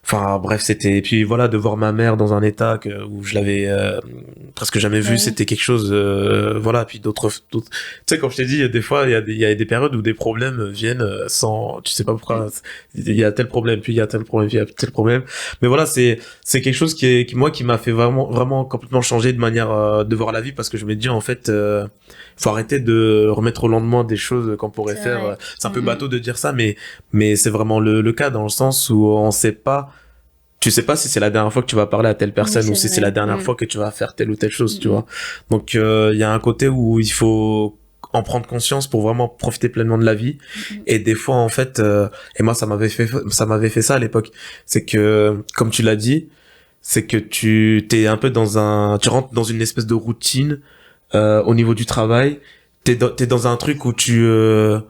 enfin bref, c'était, et puis voilà, de voir ma mère dans un état où je l'avais presque jamais vu, c'était quelque chose, voilà. Puis d'autres, tu sais, comme je t'ai dit, des fois, il y a des périodes où des problèmes viennent sans, tu sais pas pourquoi, il y a tel problème, puis il y a tel problème, puis il y a tel problème. Mais voilà, c'est quelque chose qui m'a fait vraiment complètement changer de manière de voir la vie, parce que je me dis, en fait, faut arrêter de remettre au lendemain des choses qu'on pourrait faire. C'est un peu bateau de dire ça, mais c'est vraiment le cas, dans le sens où on sait pas, tu sais pas si c'est la dernière fois que tu vas parler à telle personne, ou si c'est la dernière fois que tu vas faire telle ou telle chose, tu vois. Donc il y a un côté où il faut en prendre conscience pour vraiment profiter pleinement de la vie. Et des fois, en fait, et moi ça m'avait fait ça à l'époque, c'est que, comme tu l'as dit, c'est que tu rentres dans une espèce de routine au niveau du travail. T'es dans un truc où que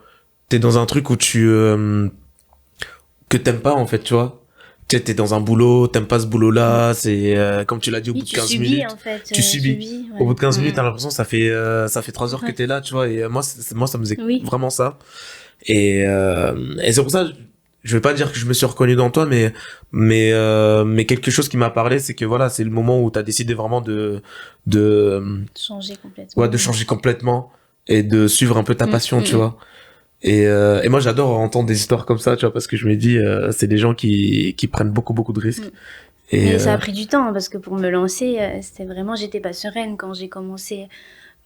t'aimes pas, en fait, tu vois. T'es dans un boulot, t'aimes pas ce boulot-là, c'est comme tu l'as dit, au bout de 15 minutes, en fait, tu subis. Au bout de 15 minutes, t'as l'impression que ça fait 3 heures que t'es là, tu vois. Et moi ça me faisait vraiment ça. Et c'est pour ça, je vais pas dire que je me suis reconnu dans toi, mais quelque chose qui m'a parlé, c'est que voilà, c'est le moment où t'as décidé vraiment de changer complètement. Ouais, de changer complètement et de suivre un peu ta passion, tu vois. Et moi, j'adore entendre des histoires comme ça, tu vois, parce que je me dis, c'est des gens qui prennent beaucoup de risques. Mais ça a pris du temps, parce que pour me lancer, c'était vraiment, j'étais pas sereine quand j'ai commencé.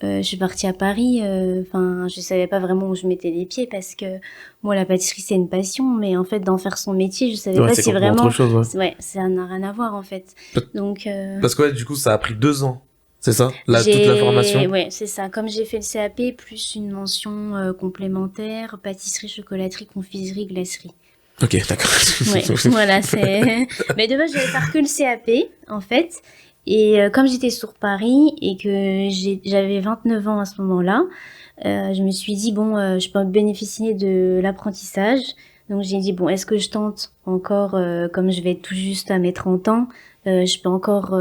Je suis partie à Paris, enfin, je savais pas vraiment où je mettais les pieds, parce que moi, la pâtisserie, c'est une passion, mais en fait, d'en faire son métier, je savais pas si vraiment. Autre chose, ça n'a rien à voir, en fait. Donc. Parce que du coup, ça a pris 2 ans. C'est ça, toute la formation. Ouais, c'est ça. Comme j'ai fait le CAP plus une mention complémentaire, pâtisserie, chocolaterie, confiserie, glacerie. Ok, d'accord. Ouais, voilà, c'est. Mais de base, j'avais faire que le CAP, en fait. Et comme j'étais sur Paris et que j'avais 29 ans à ce moment-là, je me suis dit, bon, je peux bénéficier de l'apprentissage. Donc j'ai dit, bon, est-ce que je tente encore, comme je vais tout juste à mes 30 ans, je peux encore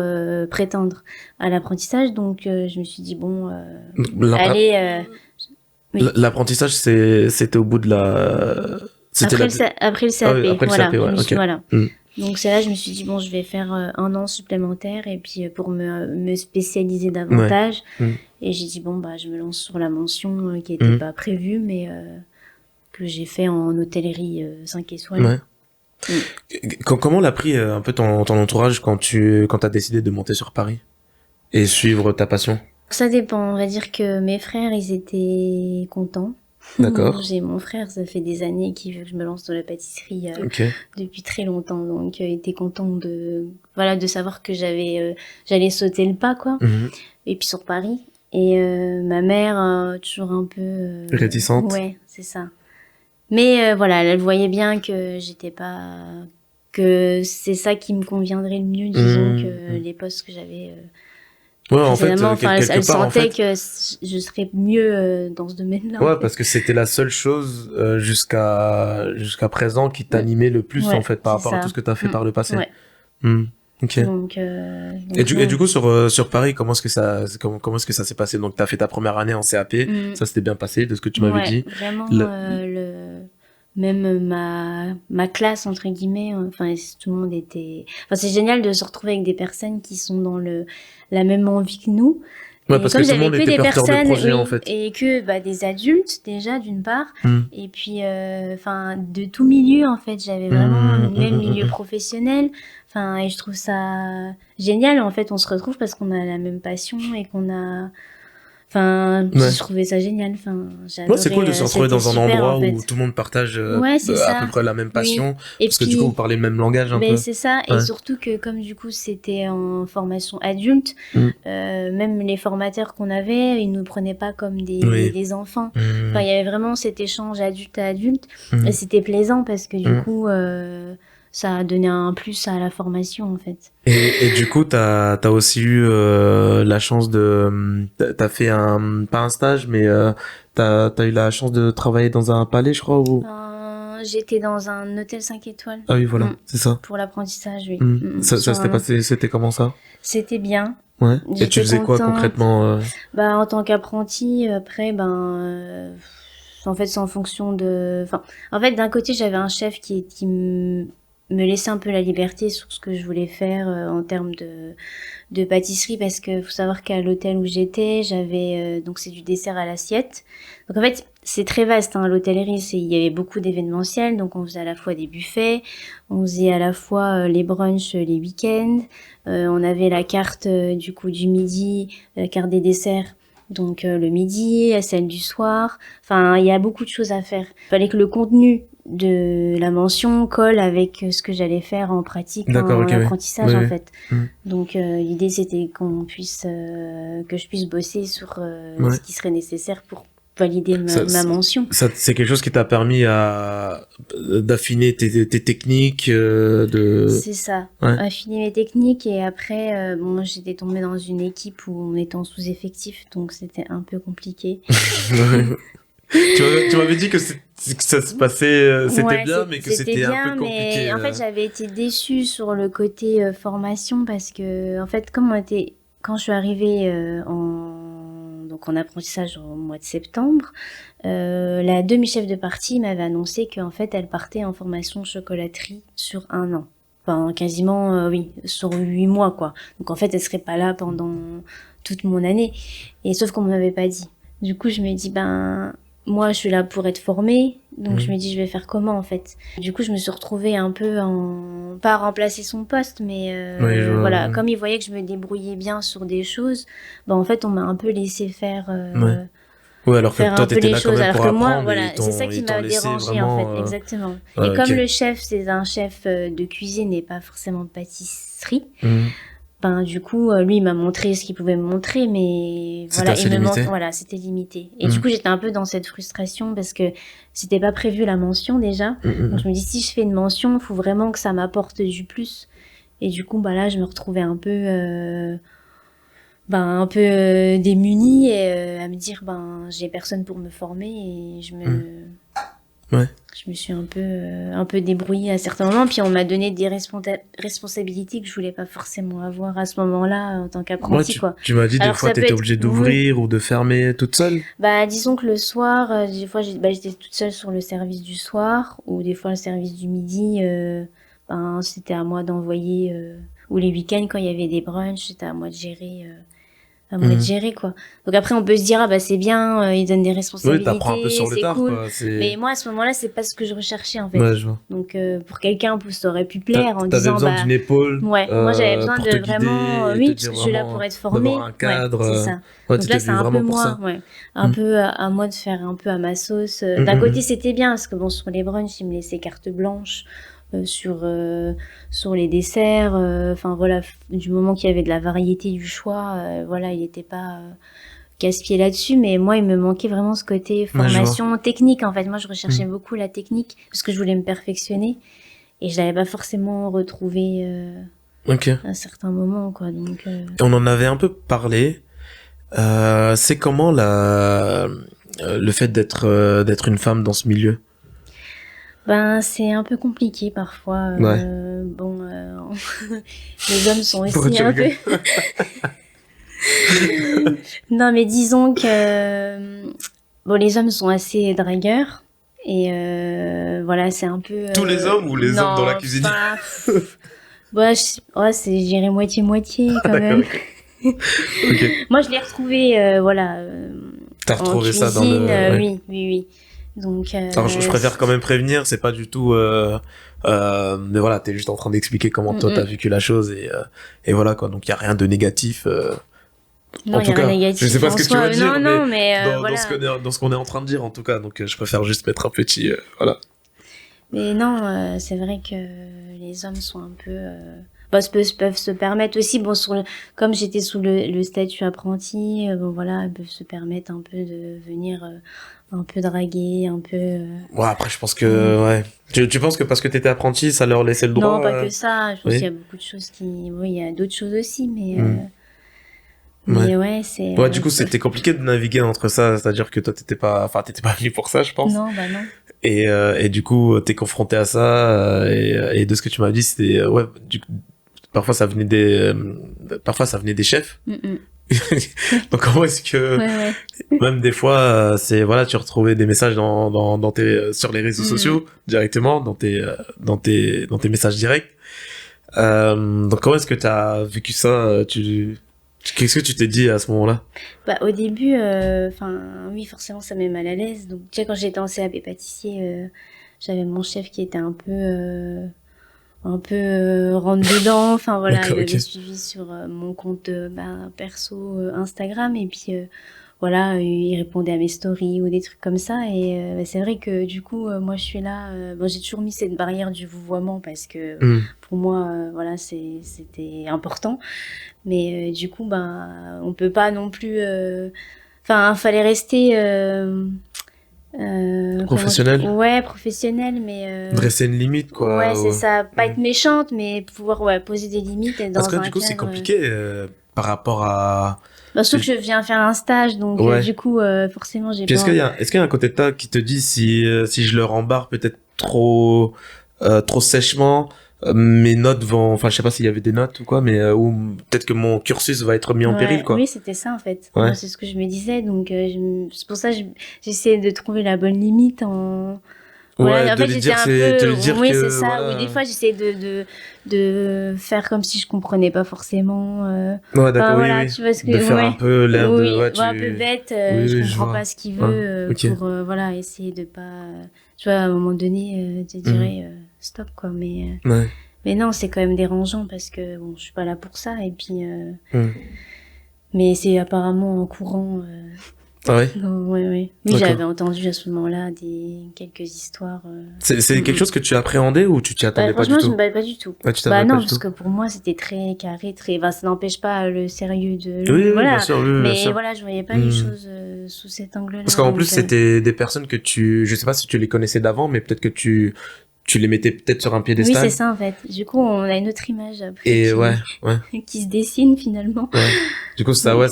prétendre à l'apprentissage. Donc je me suis dit, bon, allez, Oui. L'apprentissage, c'était au bout de la... C'était Après le CAP, Ah oui, après le voilà. CAP, ouais, ok. Voilà. Mm. Donc c'est là je me suis dit bon je vais faire 1 an supplémentaire et puis pour me spécialiser davantage. Mm. Et j'ai dit bon bah je me lance sur la mention qui était pas prévue mais que j'ai fait en hôtellerie 5 étoiles. Ouais. Comment l'a pris un peu ton entourage quand t'as décidé de monter sur Paris et suivre ta passion? Ça dépend, on va dire que mes frères ils étaient contents. D'accord. J'ai mon frère, ça fait des années qu'il veut que je me lance dans la pâtisserie depuis très longtemps, donc il était content de savoir que j'allais sauter le pas quoi. Et puis sur Paris. Et ma mère toujours un peu réticente. Ouais, c'est ça. Mais voilà, elle voyait bien que que c'est ça qui me conviendrait le mieux, disons, que les postes que j'avais ouais, en fait, elle sentait que je serais mieux dans ce domaine-là. Ouais, parce que c'était la seule chose jusqu'à présent qui t'animait le plus en fait par rapport à tout ce que t'as fait par le passé. Ouais. Ok. Donc, et du coup sur Paris, comment est-ce que ça s'est passé? Donc t'as fait ta première année en CAP, ça s'était bien passé de ce que tu m'avais dit. Vraiment même ma classe entre guillemets, enfin tout le monde était, enfin c'est génial de se retrouver avec des personnes qui sont dans la même envie que nous. Ouais, parce que tout le monde était porteur de projet en fait. Et que des adultes déjà d'une part, et puis enfin de tout milieu en fait, j'avais vraiment le même milieu professionnel. Enfin et je trouve ça génial en fait, on se retrouve parce qu'on a la même passion et qu'on a Enfin, je trouvais ça génial. Enfin, ouais, c'est cool de se retrouver dans un endroit où tout le monde partage à peu près la même passion. Et parce que du coup, vous parlez le même langage un peu. C'est ça. Et surtout que comme du coup, c'était en formation adulte, même les formateurs qu'on avait, ils nous prenaient pas comme des enfants. Enfin, il y avait vraiment cet échange adulte à adulte. Et c'était plaisant parce que du coup... ça a donné un plus à la formation en fait. Et du coup, t'as aussi eu la chance t'as fait pas un stage, mais t'as eu la chance de travailler dans un palais, je crois, ou... J'étais dans un hôtel 5 étoiles. Ah oui, voilà, c'est ça. Pour l'apprentissage, oui. Ça s'était passé, c'était comment ça? C'était bien. Ouais. Et tu faisais quoi concrètement en tant qu'apprenti, après, en fait, c'est en fonction de... en fait, d'un côté, j'avais un chef qui me laissait un peu la liberté sur ce que je voulais faire en termes de pâtisserie, parce que faut savoir qu'à l'hôtel où j'étais, j'avais donc c'est du dessert à l'assiette. Donc en fait, c'est très vaste l'hôtellerie, il y avait beaucoup d'événementiels, donc on faisait à la fois des buffets, on faisait à la fois les brunchs les week-ends, on avait la carte du coup du midi, la carte des desserts. Donc le midi, celle du soir, enfin il y a beaucoup de choses à faire. Il fallait que le contenu de la mention colle avec ce que j'allais faire en pratique, en apprentissage en fait. Donc l'idée c'était que je puisse bosser sur ce qui serait nécessaire pour valider ma mention. C'est quelque chose qui t'a permis d'affiner tes techniques C'est ça, affiner mes techniques. Et après j'étais tombée dans une équipe où on était en sous-effectif, donc c'était un peu compliqué. Tu m'avais dit que ça se passait, c'était bien, mais que c'était un peu compliqué. Mais en fait, j'avais été déçue sur le côté formation parce que, en fait, quand je suis arrivée en apprentissage au mois de septembre, la demi-chef de partie m'avait annoncé qu'en fait, elle partait en formation chocolaterie sur 1 an. Enfin, quasiment, sur 8 mois, quoi. Donc, en fait, elle serait pas là pendant toute mon année. Et sauf qu'on m'avait pas dit. Du coup, je me dis, moi, je suis là pour être formée, donc je me dis, je vais faire comment, en fait. Du coup, je me suis retrouvée un peu pas à remplacer son poste, mais voilà, comme il voyait que je me débrouillais bien sur des choses, en fait, on m'a un peu laissé faire... Ouais, alors que toi, t'étais là quand même pour apprendre. Moi, voilà, c'est ça qui m'a dérangée, en fait, exactement. Et comme le chef, c'est un chef de cuisine et pas forcément de pâtisserie, du coup, lui, il m'a montré ce qu'il pouvait me montrer, mais c'était limité. Et du coup, j'étais un peu dans cette frustration parce que c'était pas prévu la mention déjà. Donc je me dis, si je fais une mention, il faut vraiment que ça m'apporte du plus. Et du coup, là, je me retrouvais un peu démunie et à me dire, j'ai personne pour me former et Ouais. Je me suis un peu débrouillée à certains moments, puis on m'a donné des responsabilités que je voulais pas forcément avoir à ce moment-là en tant qu'apprenti, quoi. Tu m'as dit des Alors fois ça peut t'étais être, obligée oui. d'ouvrir ou de fermer toute seule. Bah, disons que le soir, des fois, j'étais toute seule sur le service du soir, ou des fois le service du midi, ben, c'était à moi d'envoyer, ou les week-ends quand il y avait des brunchs, c'était à moi de Mhm. gérer, quoi. Donc après, on peut se dire, ah bah c'est bien, ils donnent des Oui, t'apprends un peu responsabilités, sur le c'est tard, cool. quoi. Mais moi, à ce moment-là, c'est pas ce que je recherchais, en fait. Ouais, je vois. Donc pour quelqu'un, ça aurait pu plaire en T'avais disant, besoin d'une bah épaule, ouais, moi j'avais besoin pour de te vraiment, guider et te oui, parce dire que je suis là pour vraiment être d'avoir formée, un ouais, cadre. c'est ça. Ouais, Donc là, t'étais c'est venu un peu vraiment pour moi, ça. ouais, un Mhm. peu à moi de faire un peu à ma sauce. Mhm, D'un côté, mhm. c'était bien parce que bon, sur les brunchs, ils me laissaient carte blanche sur les desserts. Enfin voilà, du moment qu'il y avait de la variété du choix, voilà, il n'était pas casse-pied là-dessus, mais moi, il me manquait vraiment ce côté Ouais, je vois. formation technique, en fait. Moi, je recherchais Mhm. beaucoup la technique parce que je voulais me perfectionner et je l'avais pas forcément retrouvé Ok. à certains moments, quoi. Donc, Et on en avait un peu parlé. C'est comment le fait d'être une femme dans ce milieu? ben, c'est un peu compliqué parfois. Ouais. Bon, les hommes sont Pourquoi aussi tu un peu. rigoles? Non, mais disons que bon, les hommes sont assez dragueurs et voilà, c'est un peu. Tous les hommes ou les hommes dans la Non, cuisine? enfin, ouais, ouais, je dirais moitié-moitié Ah, quand d'accord, même. ok. Ok. Moi, je l'ai retrouvé, voilà, T'as en retrouvé ça dans cuisine, le... Ouais. oui, oui, oui. Donc, Alors, je préfère quand même prévenir, c'est pas du tout... mais voilà, t'es juste en train d'expliquer comment mm, toi t'as mm. vécu la chose et voilà quoi. Donc, il y a rien de négatif. Non, En il y tout a rien de cas, je sais négatif pas ce en que tu vas soi. Non, dire, mais non, mais voilà. dans ce qu'on est en train de dire, en tout cas. Donc, je préfère juste mettre un petit... voilà. Mais non, c'est vrai que les hommes sont un peu... bah, peuvent se permettre aussi, bon, comme j'étais sous le statut apprenti, bon voilà, ils peuvent se permettre un peu de venir un peu draguer, un peu... Ouais, après, je pense mm. que... Ouais. Tu penses que parce que t'étais apprenti, ça leur laissait le Non, droit pas que ça. Je pense qu'il y Oui. a beaucoup de choses qui... Oui, il y a d'autres choses aussi, Hmm. Ouais. mais ouais, c'est... Ouais, du coup, c'était compliqué de naviguer entre ça, c'est-à-dire que toi, t'étais pas venu pour ça, je pense. Non, bah non. Et du coup, t'es confronté à ça, et de ce que tu m'as dit, c'était, ouais, parfois ça venait des chefs. Mm, mm. Donc, comment est-ce que, Ouais, ouais. même des fois, voilà, tu retrouvais des messages dans sur les réseaux Mm, mm. sociaux, directement, dans tes messages directs. Donc, comment est-ce que t'as vécu ça, qu'est-ce que tu t'es dit à ce moment-là? Bah, au début, enfin, oui, forcément, ça met mal à l'aise. Donc, tu sais, quand j'étais en CAP pâtissier, j'avais mon chef qui était un peu rentre dedans. Enfin, voilà, il D'accord, ok. m'avait suivi sur mon compte bah, perso Instagram. Et puis, voilà, il répondait à mes stories ou des trucs comme ça. Et bah, c'est vrai que du coup, moi, je suis là. Bon, j'ai toujours mis cette barrière du vouvoiement parce que Hmm. pour moi, voilà, c'était important. Mais du coup, ben, on peut pas non plus. Enfin, fallait rester. Professionnel? Ouais, professionnel, mais. Dresser une limite, Ouais, quoi. c'est Ouais. ça. Pas Hmm. être méchante, mais pouvoir ouais, poser des limites, être Parce que dans du un coup, c'est cadre. compliqué par rapport à... Bah, surtout que je viens faire un stage, donc Ouais. du coup, forcément, j'ai Puis pas. est-ce qu'il y a un côté de toi qui te dit si je leur embarque peut-être trop sèchement, mes notes vont... Enfin, je sais pas s'il y avait des notes ou quoi, mais ou peut-être que mon cursus va être mis en péril, Ouais, quoi. oui, c'était ça en fait. Ouais. Moi, c'est ce que je me disais, donc c'est pour ça que j'essayais de trouver la bonne limite en. Ouais, Voilà, en de fait, lui j'étais dire, un de peu, lui dire oui, c'est que, ça. Oui, des voilà. fois, j'essayais de faire comme si je comprenais pas forcément. Ouais, Enfin, d'accord, oui, voilà, oui. tu vois ce que, De faire un ouais. peu l'air de, Oui, ouais, ouais, un peu bête, oui, je oui, je comprends vois. pas ce qu'il Ouais, veut, ok. pour, voilà, essayer de pas, tu vois, à un moment donné, tu Mhm. dirais, stop, quoi. Ouais. Mais non, c'est quand même dérangeant parce que, bon, je suis pas là pour ça, et puis, Mhm. mais c'est apparemment en courant, Ah ouais? non, ouais, ouais. Oui, D'accord. j'avais entendu à ce moment-là quelques histoires. C'est quelque chose que tu appréhendais ou tu t'y Bah, attendais pas franchement, du je tout? me bats pas du tout. Ouais, tu Bah t'attendais pas non, du parce tout? que pour moi, c'était très carré, très. Bah, ça n'empêche pas le sérieux de. Oui, oui, bien Voilà. sûr, oui, oui, bien Mais sûr. voilà, je voyais pas les Mhm. choses sous cet Parce angle-là. qu'en Donc, plus, c'était des personnes que je sais pas si tu les connaissais d'avant, mais peut-être que tu les mettais peut-être sur un oui, piédestal. c'est ça en fait. Du coup, on a une autre image après Et ouais, ouais, qui se dessine finalement. ouais. Du coup, ça, Mm. ouais,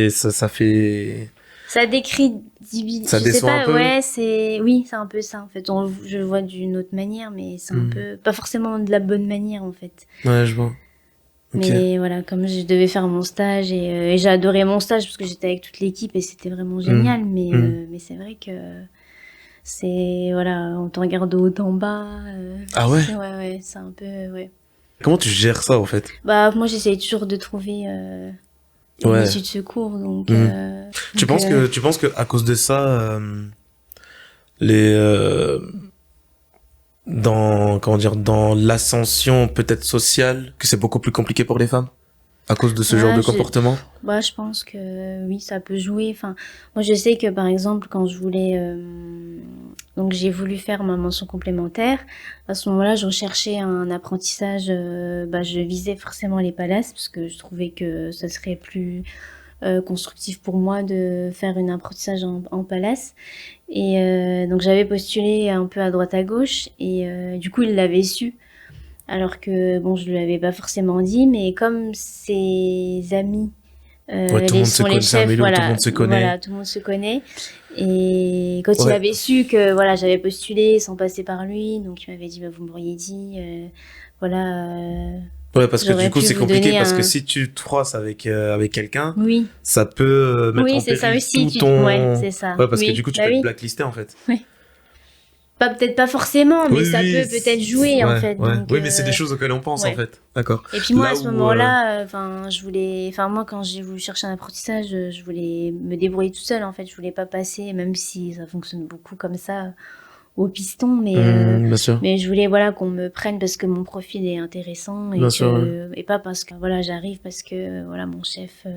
ça fait, Ça décrit, Ça je sais déçoit un pas, peu? ouais, oui, c'est un peu ça, en fait. Je le vois d'une autre manière, mais c'est un peu, pas forcément de la bonne manière, en fait. Ouais, je vois. Ok. Mais voilà, comme je devais faire mon stage et j'ai adoré mon stage parce que j'étais avec toute l'équipe et c'était vraiment génial, mais c'est vrai que voilà, on te regarde de haut en bas, Ah ouais? ouais, c'est un peu, ouais. Comment tu gères ça, en fait? Bah, moi, j'essaye toujours de trouver, une Ouais. issue de secours, donc, Tu penses que à cause de ça, les comment dire, dans l'ascension peut-être sociale, que c'est beaucoup plus compliqué pour les femmes à cause de ce genre ah, de comportement? bah, je pense que oui, ça peut jouer. Enfin, moi, je sais que par exemple, quand je voulais, donc j'ai voulu faire ma mention complémentaire. À ce moment-là, je recherchais un apprentissage. Bah, je visais forcément les palaces parce que je trouvais que ça serait plus constructif pour moi de faire un apprentissage en palace. Et donc j'avais postulé un peu à droite à gauche et du coup, il l'avait su. Alors que bon, je lui avais pas forcément dit, mais comme ses amis Ouais, tout le monde se sont les connaît, c'est un chefs, milieu où tout le monde se connaît. voilà, tout le monde se connaît. Et quand il Ouais. avait su que voilà, j'avais postulé sans passer par lui, donc il m'avait dit, bah, vous m'auriez dit, voilà, Ouais, parce que du j'aurais coup, pu c'est vous compliqué donner parce que un. si tu te froisses avec quelqu'un, Oui, ça peut mettre oui, en c'est ça péril aussi. tout ton... Ouais, c'est ça. Ouais, parce que Oui, du coup, tu bah peux être oui. blacklisté, en fait. Pas peut-être pas forcément, mais Oui, ça oui, peut peut-être jouer en ouais, fait. ouais. Donc Oui, mais c'est des choses auxquelles on pense, en ouais. fait. D'accord. Et puis moi, à Là ce où... moment-là, enfin, moi, quand j'ai voulu chercher un apprentissage, je voulais me débrouiller toute seule, en fait. Je voulais pas passer, même si ça fonctionne beaucoup comme ça, au piston, bien sûr. mais je voulais, voilà, qu'on me prenne parce que mon profil est intéressant Bien sûr, ouais. et pas parce que, voilà, j'arrive parce que, voilà, mon chef,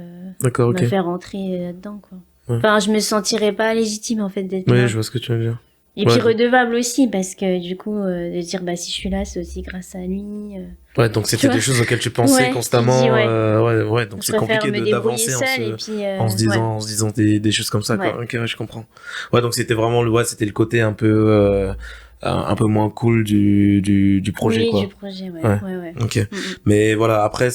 D'accord, ok. me fait rentrer là-dedans, quoi. Ouais. Enfin, je me sentirais pas légitime, en fait, d'être Oui, là. je vois ce que tu veux dire. Et Ouais, puis redevable aussi, parce que du coup, de dire, bah, si je suis là, c'est aussi grâce à lui. ouais, donc Tu c'était vois? des choses auxquelles tu pensais Ouais, tu dis, constamment. ouais. Ouais, donc Je c'est préfère compliqué me débrouiller d'avancer seule et puis, ouais. en se disant des choses comme ça, quoi. Ouais. Ok, ouais, je comprends. Ouais, donc c'était vraiment c'était le côté un peu moins cool du projet, Oui, du quoi. projet, ouais. Ouais. Ouais, ouais. Ok. Mm, mm. Mais voilà, après,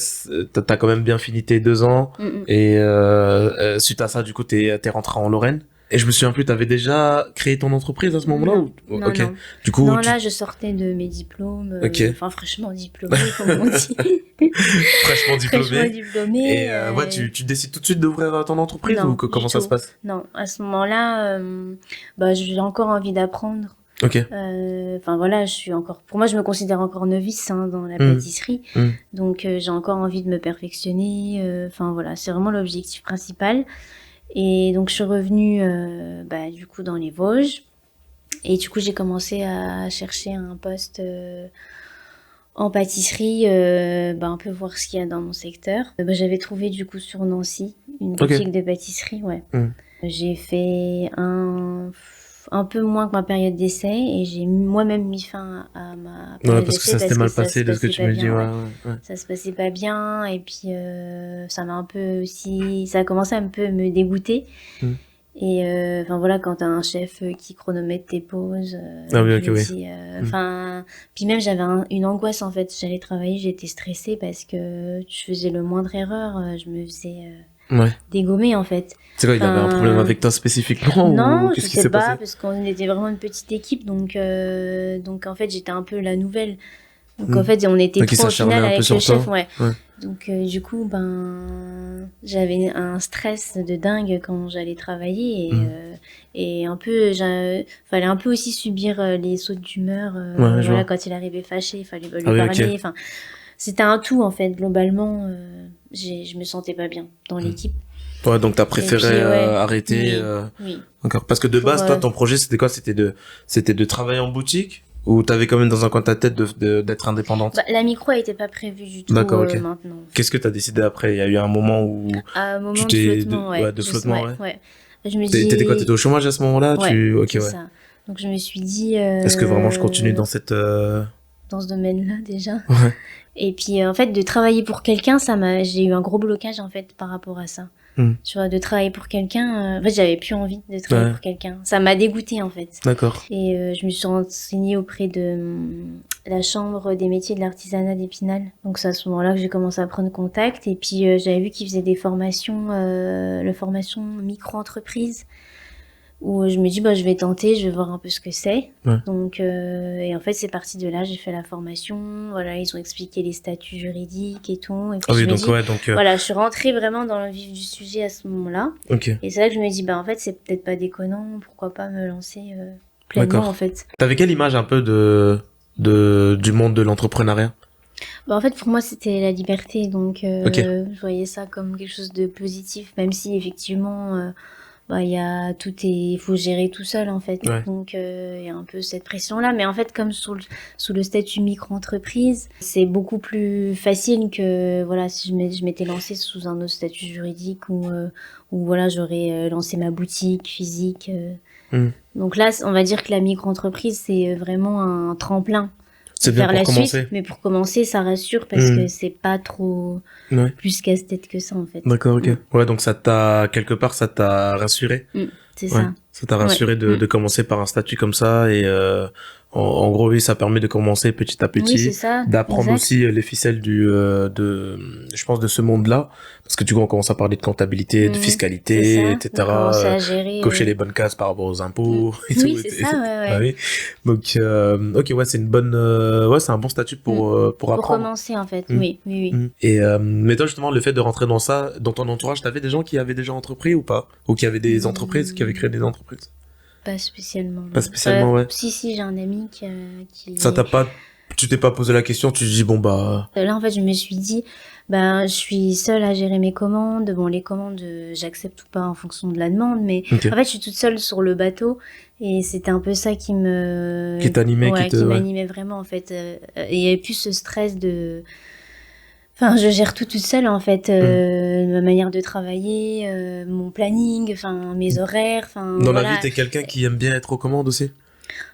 t'as quand même bien fini tes 2 ans Mm, mm. et suite à ça, du coup, t'es rentré en Lorraine. Et je me souviens plus, t'avais déjà créé ton entreprise à ce moment-là Non, ou... non, Ok. non. Du coup, Non, là, je sortais de mes diplômes, Ok. enfin, fraîchement diplômée, comme on dit. Fraîchement Fraîchement diplômé. diplômée. Et ouais, tu décides tout de suite d'ouvrir ton entreprise ou Non, du comment ça se tout. passe? Non, à ce moment-là, bah, j'ai encore envie d'apprendre. Ok. Enfin voilà, pour moi, je me considère encore novice hein, dans la pâtisserie, donc j'ai encore envie de me perfectionner. Enfin voilà, c'est vraiment l'objectif principal. Et donc je suis revenue, bah, du coup dans les Vosges, et du coup j'ai commencé à chercher un poste en pâtisserie, bah, un peu voir ce qu'il y a dans mon secteur. Bah, j'avais trouvé du coup sur Nancy une boutique de pâtisserie, ouais. J'ai fait un peu moins que ma période d'essai et j'ai moi-même mis fin à ma période parce que d'essai ça s'était parce que mal ça passé se de ce que passait tu pas me dis, bien, ouais, ouais. ouais. Ça se passait pas bien et puis ça m'a un peu aussi, ça a commencé à un peu me dégoûter. Et enfin voilà, quand t'as un chef qui chronomètre tes pauses, Ah oui, je ok, me oui. dis, enfin, puis même j'avais une angoisse en fait. J'allais travailler, j'étais stressée parce que je faisais le moindre erreur, je me faisais dégommer en fait. C'est quoi, il avait un problème avec toi spécifiquement ou Non, je qu'est-ce qui sais s'est pas, passé? parce qu'on était vraiment une petite équipe, donc en fait j'étais un peu la nouvelle. Donc en fait on était Donc il trois au s'acharnait final un peu avec sur le chef, toi. ouais. Ouais. Donc du coup j'avais un stress de dingue quand j'allais travailler et un peu fallait un peu aussi subir les sautes d'humeur. Ouais, je Voilà, vois. quand il arrivait fâché, il fallait lui Ah oui, parler. ok. Enfin, c'était un tout en fait. Globalement, je me sentais pas bien dans l'équipe. Ouais, donc t'as Et préféré puis ouais, arrêter. oui. D'accord. Parce que de base, toi, ton projet, c'était quoi? C'était de travailler en boutique ou t'avais quand même dans un coin de ta tête d'être indépendante? Bah, la micro était pas prévue du tout D'accord, ok. maintenant. Qu'est-ce que t'as décidé après? Il y a eu un moment où À un moment tu de t'es flottement, ouais. ouais, de flottement, ouais. Ouais. Je me T'étais quoi? dis, T'étais au chômage à ce moment-là? ouais, Ok, c'est ouais. ça. Donc je me suis dit, Est-ce que vraiment je continue dans cette dans ce domaine-là déjà. Ouais. Et puis en fait, de travailler pour quelqu'un, j'ai eu un gros blocage en fait par rapport à ça. Tu vois, de travailler pour quelqu'un. En fait, j'avais plus envie de travailler pour quelqu'un. Ça m'a dégoûtée, en fait. D'accord. Et je me suis renseignée auprès de la Chambre des métiers de l'artisanat d'Épinal. Donc c'est à ce moment-là que j'ai commencé à prendre contact. Et puis j'avais vu qu'ils faisaient des formations, la formation micro-entreprise, où je me dis, je vais tenter, je vais voir un peu ce que c'est. Donc, et en fait, c'est parti de là, j'ai fait la formation, voilà, ils ont expliqué les statuts juridiques et tout. Et puis voilà, je suis rentrée vraiment dans le vif du sujet à ce moment-là. Et c'est là que je me dis, en fait, c'est peut-être pas déconnant, pourquoi pas me lancer pleinement, en fait. T'avais quelle image un peu du monde de l'entrepreneuriat? En fait, pour moi, c'était la liberté, donc je voyais ça comme quelque chose de positif, même si effectivement... il faut gérer tout seul, en fait. Donc, il y a un peu cette pression-là. Mais en fait, comme sous le statut micro-entreprise, c'est beaucoup plus facile que, voilà, si je m'étais lancée sous un autre statut juridique où voilà, j'aurais lancé ma boutique physique. Donc là, on va dire que la micro-entreprise, c'est vraiment un tremplin. C'est bien pour commencer. Suite, mais pour commencer, ça rassure parce que c'est pas trop plus casse-tête que ça, en fait. D'accord, ok. Ouais, donc quelque part, ça t'a rassuré. C'est ça. Ça t'a rassuré de commencer par un statut comme ça et en gros, oui, ça permet de commencer petit à petit, d'apprendre aussi les ficelles je pense, de ce monde-là, parce que du coup, on commence à parler de comptabilité, de fiscalité, etc. À gérer, cocher les bonnes cases par rapport aux impôts et tout. Oui, c'est ça, ouais. Donc, ok, ouais, c'est une bonne, c'est un bon statut pour apprendre. Pour commencer, en fait, oui. Et, mais toi, justement, le fait de rentrer dans ça, dans ton entourage, t'avais des gens qui avaient déjà entrepris ou pas? Ou qui avaient des entreprises, qui avaient créé des entreprises? Pas spécialement. Pas spécialement, ouais. Si, j'ai un ami qui... Ça tu t'es pas posé la question, tu te dis, Là, en fait, je me suis dit, je suis seule à gérer mes commandes. Bon, les commandes, j'accepte ou pas en fonction de la demande, mais en fait, je suis toute seule sur le bateau et c'était un peu ça qui t'animait, qui m'animait vraiment, en fait. Et il y avait plus ce stress de... Enfin, je gère tout toute seule, en fait, ma manière de travailler, mon planning, mes horaires, Dans la vie, t'es quelqu'un qui aime bien être aux commandes aussi?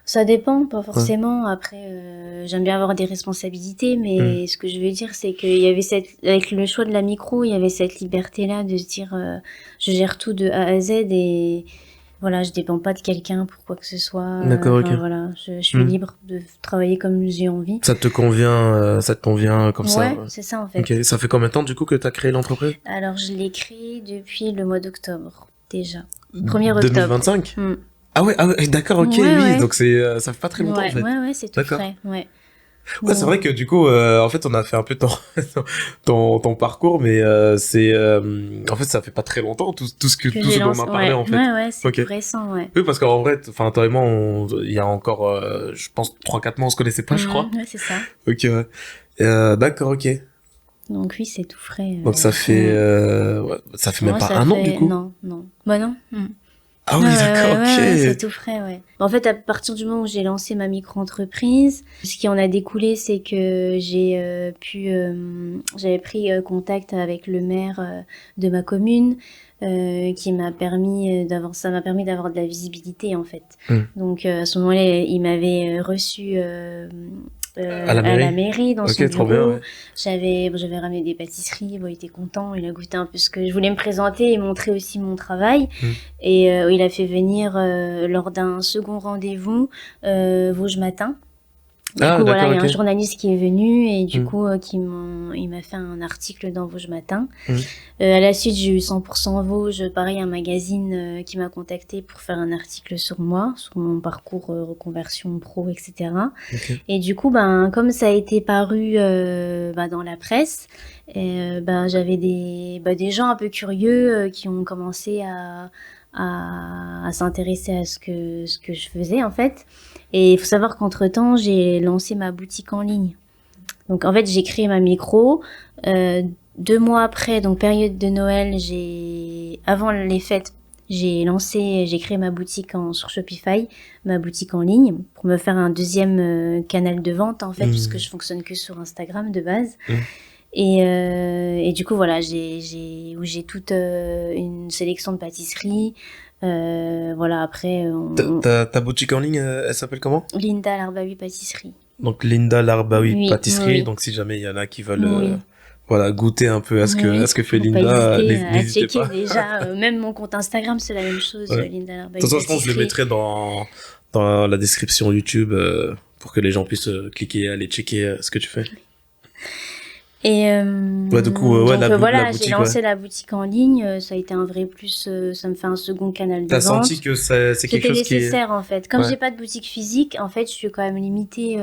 Ça dépend, pas forcément. Après, j'aime bien avoir des responsabilités, mais ce que je veux dire, c'est qu'il y avait avec le choix de la micro, il y avait cette liberté-là de se dire, je gère tout de A à Z et voilà, je dépends pas de quelqu'un pour quoi que ce soit. D'accord, ok. Voilà, je suis libre de travailler comme j'ai envie. Ça te convient comme ça? Ouais, c'est ça, en fait. Ok. Ça fait combien de temps, du coup, que t'as créé l'entreprise? Alors, je l'ai créée depuis le mois d'octobre, déjà. 1er octobre. 2025? Ah ouais, d'accord, ok, oui. Donc ça fait pas très longtemps, en fait. Ouais, c'est tout frais, ouais. Ouais, c'est vrai que du coup, en fait, on a fait un peu ton parcours, mais en fait, ça fait pas très longtemps tout ce dont on a parlé, en fait. Ouais, c'est tout récent, ouais. Oui, parce qu'en vrai, toi et moi, il y a encore, je pense, 3-4 mois, on se connaissait pas, je crois. Ouais, c'est ça. Ok, ouais. D'accord, ok. Donc oui, c'est tout frais. Donc ça fait, ça fait même pas un an, du coup. Non. Non. Ah oui, d'accord, ok. C'est tout frais, ouais. En fait, à partir du moment où j'ai lancé ma micro-entreprise, ce qui en a découlé, c'est que j'avais pris contact avec le maire de ma commune, qui m'a permis d'avoir de la visibilité, en fait. Donc, à ce moment-là, il m'avait reçu à la mairie dans son bureau. Trop bien, ouais. J'avais ramené des pâtisseries, il était content, il a goûté un peu ce que je voulais me présenter et montrer aussi mon travail. Et il a fait venir lors d'un second rendez-vous Vosges Matin. Du coup, voilà, il y a un journaliste qui est venu et du coup, il m'a fait un article dans Vosges Matin. À la suite, j'ai eu 100% Vosges, pareil, un magazine qui m'a contacté pour faire un article sur moi, sur mon parcours reconversion pro, etc. Et du coup, comme ça a été paru dans la presse, j'avais des gens un peu curieux qui ont commencé à s'intéresser à ce que je faisais, en fait. Et il faut savoir qu'entre-temps, j'ai lancé ma boutique en ligne. Donc, en fait, j'ai créé ma micro. 2 mois après, donc période de Noël, avant les fêtes, j'ai créé ma boutique sur Shopify, ma boutique en ligne, pour me faire un deuxième canal de vente, en fait, puisque je fonctionne que sur Instagram de base. Et du coup, voilà, où j'ai toute une sélection de pâtisseries. Voilà, après... Ta boutique en ligne, elle s'appelle comment? Linda Larbaoui Pâtisserie. Donc Linda Larbaoui Pâtisserie, donc si jamais il y en a qui veulent voilà, goûter un peu Oui, à ce que fait faut pas Linda, hésiter à n'hésitez checker pas. déjà. Même mon compte Instagram, c'est la même chose, Ouais. De Linda Larbaï toute façon, je pense que je le Pâtisserie. mettrai dans la description YouTube pour que les gens puissent cliquer, aller checker ce que tu fais. Et Ouais, du coup, ouais, donc la voilà, j'ai boutique, ouais. lancé la boutique en ligne. Ça a été un vrai plus. Ça me fait un second canal de T'as senti vente. que c'est quelque C'était chose qui est... nécessaire en fait. Comme Ouais. j'ai pas de boutique physique, en fait, je suis quand même limitée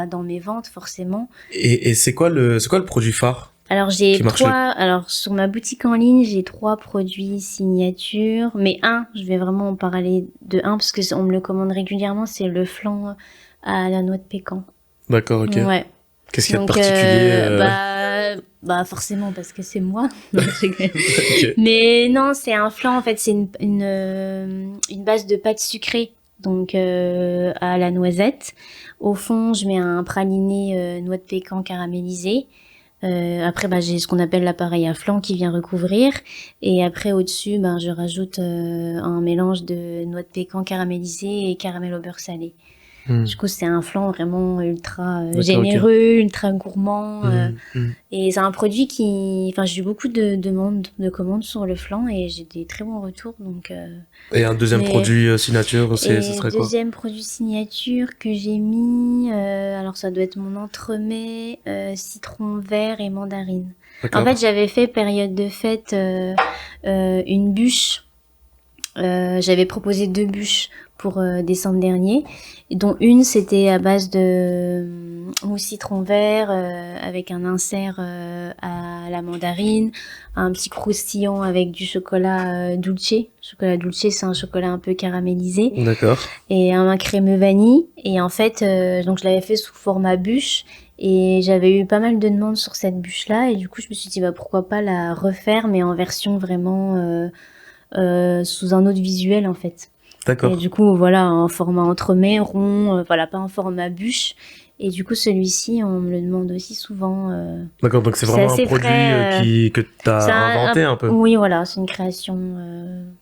dans mes ventes forcément. Et c'est quoi le produit phare Alors qui marche le... alors sur ma boutique en ligne, j'ai 3 produits signature, mais je vais vraiment en parler de un parce que on me le commande régulièrement, c'est le flan à la noix de pécan. D'accord, ok. Ouais. Qu'est-ce qu'il y a de Donc particulier forcément parce que c'est moi. Non, je rigole. Ok. Mais non, c'est un flan en fait, c'est une base de pâte sucrée. Donc à la noisette. Au fond, je mets un praliné noix de pécan caramélisé. Après, j'ai ce qu'on appelle l'appareil à flan qui vient recouvrir. Et après, au-dessus, je rajoute un mélange de noix de pécan caramélisé et caramel au beurre salé. Hmm. Du coup, c'est un flan vraiment ultra D'accord, généreux, ultra gourmand. Hmm. Et c'est un produit j'ai eu beaucoup de demandes, de commandes sur le flan et j'ai des très bons retours. Donc, Et un deuxième mais- produit signature, ce et serait quoi? deuxième produit signature que j'ai mis, alors ça doit être mon entremets, citron vert et mandarine. En D'accord. fait, j'avais fait période de fête une bûche. J'avais proposé 2 bûches pour décembre dernier, dont une c'était à base de mousse citron vert avec un insert à la mandarine, un petit croustillant avec du chocolat dulce. Chocolat dulce, c'est un chocolat un peu caramélisé, D'accord. et un crémeux vanille. Et en fait, donc je l'avais fait sous format bûche. Et j'avais eu pas mal de demandes sur cette bûche-là, et du coup je me suis dit pourquoi pas la refaire, mais en version vraiment sous un autre visuel en fait. Et D'accord. du coup, voilà, en format entremets, rond, voilà, pas en format bûche. Et du coup, celui-ci, on me le demande aussi souvent. D'accord, donc c'est C'est vraiment un assez produit frais. que C'est t'as inventé un peu. Oui, voilà, c'est une création.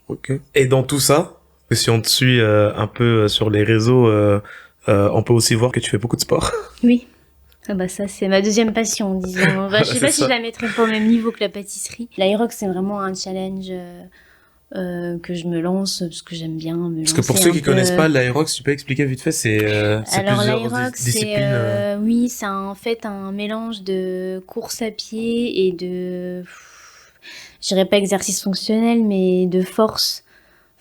Ok. Et dans tout ça, si on te suit un peu sur les réseaux, on peut aussi voir que tu fais beaucoup de sport. Oui. Ah ça, c'est ma deuxième passion, disons. Je sais C'est pas si ça. je la mettrais pas au même niveau que la pâtisserie. L'Aerox, c'est vraiment un challenge que je me lance parce que j'aime bien me Parce que pour lancer ceux un qui peu. connaissent pas l'Aerox, tu peux expliquer vite fait, c'est Alors plusieurs l'Aerox, disciplines. oui, c'est en fait un mélange de course à pied et je dirais pas exercice fonctionnel, mais de force.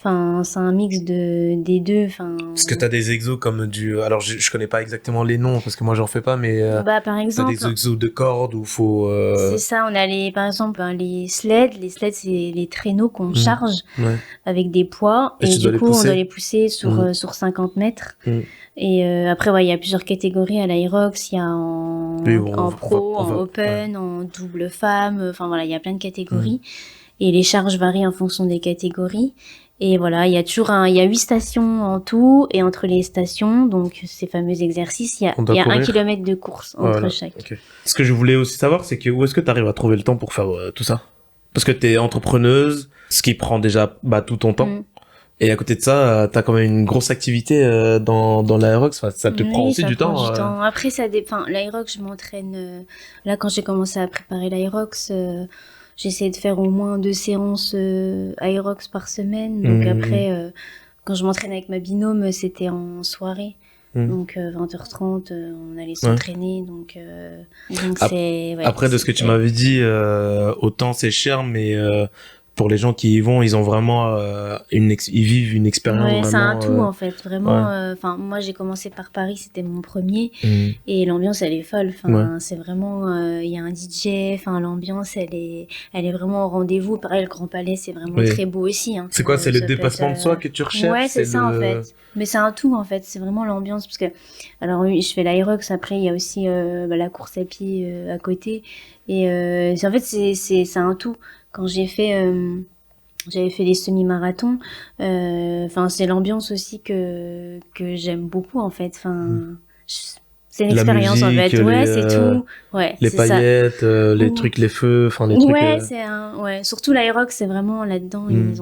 Enfin, c'est un mix des deux. Enfin, Parce que t'as des exos comme du... Alors, je connais pas exactement les noms, parce que moi, j'en fais pas, mais par t'as des exemple, exos de cordes où faut... c'est ça, on a par exemple, les sleds. Les sleds, c'est les traîneaux qu'on hmm, charge ouais. avec des poids. Et Et tu dois du les coup, on doit pousser. les pousser Hmm, sur 50 mètres. hmm. Et après, il y a plusieurs catégories à l'Aerox. Il y a Oui, en pro, en ouais. open, en double femme. Enfin voilà, il y a plein de catégories. Hmm. Et les charges varient en fonction des catégories. Et voilà, il y a 8 stations en tout. Et entre les stations, donc ces fameux exercices, On il doit y a 1 courir. kilomètre de course entre Voilà, chaque. ok. Ce que je voulais aussi savoir, c'est que où est-ce que tu arrives à trouver le temps pour faire tout ça? Parce que t'es entrepreneuse, ce qui prend déjà tout ton temps. Mm. Et à côté de ça, t'as quand même une grosse activité dans l'Aerox. Enfin, ça te prend Oui, aussi ça du prend temps. du temps. Après, ça dépend. L'Aerox, je m'entraîne. Là, quand j'ai commencé à préparer l'Aerox, j'essayais de faire au moins 2 séances Aerox par semaine. Donc après, quand je m'entraîne avec ma binôme, c'était en soirée. Donc 20h30, on allait s'entraîner. Donc c'est... Ouais, Après, de ce que tu m'avais dit, autant c'est cher, mais pour les gens qui y vont, ils ont vraiment ils vivent une expérience Ouais, c'est un vraiment. tout en fait, vraiment. Ouais. Enfin, moi j'ai commencé par Paris, c'était mon premier, Mm. et l'ambiance elle est folle. Enfin, Ouais. c'est vraiment, il y a un DJ. Enfin, l'ambiance elle est vraiment au rendez-vous. Pareil, le Grand Palais, c'est vraiment Oui. très beau aussi. Hein. C'est quoi? C'est le Ça peut dépassement être, de soi que tu recherches? Ouais, c'est ça en le... fait. Mais c'est un tout en fait. C'est vraiment l'ambiance parce que, alors oui, je fais l'Aerox. Après, il y a aussi la course à pied à côté. Et en fait, c'est un tout. Quand j'avais fait des semi-marathons. Enfin, c'est l'ambiance aussi que j'aime beaucoup en fait. Enfin, C'est une La expérience, en musique, fait. Ouais, c'est tout. Ouais, les c'est ça. paillettes, les trucs, les feux, enfin les trucs. Ouais, ouais. Surtout l'Aerox, c'est vraiment là-dedans, Hmm.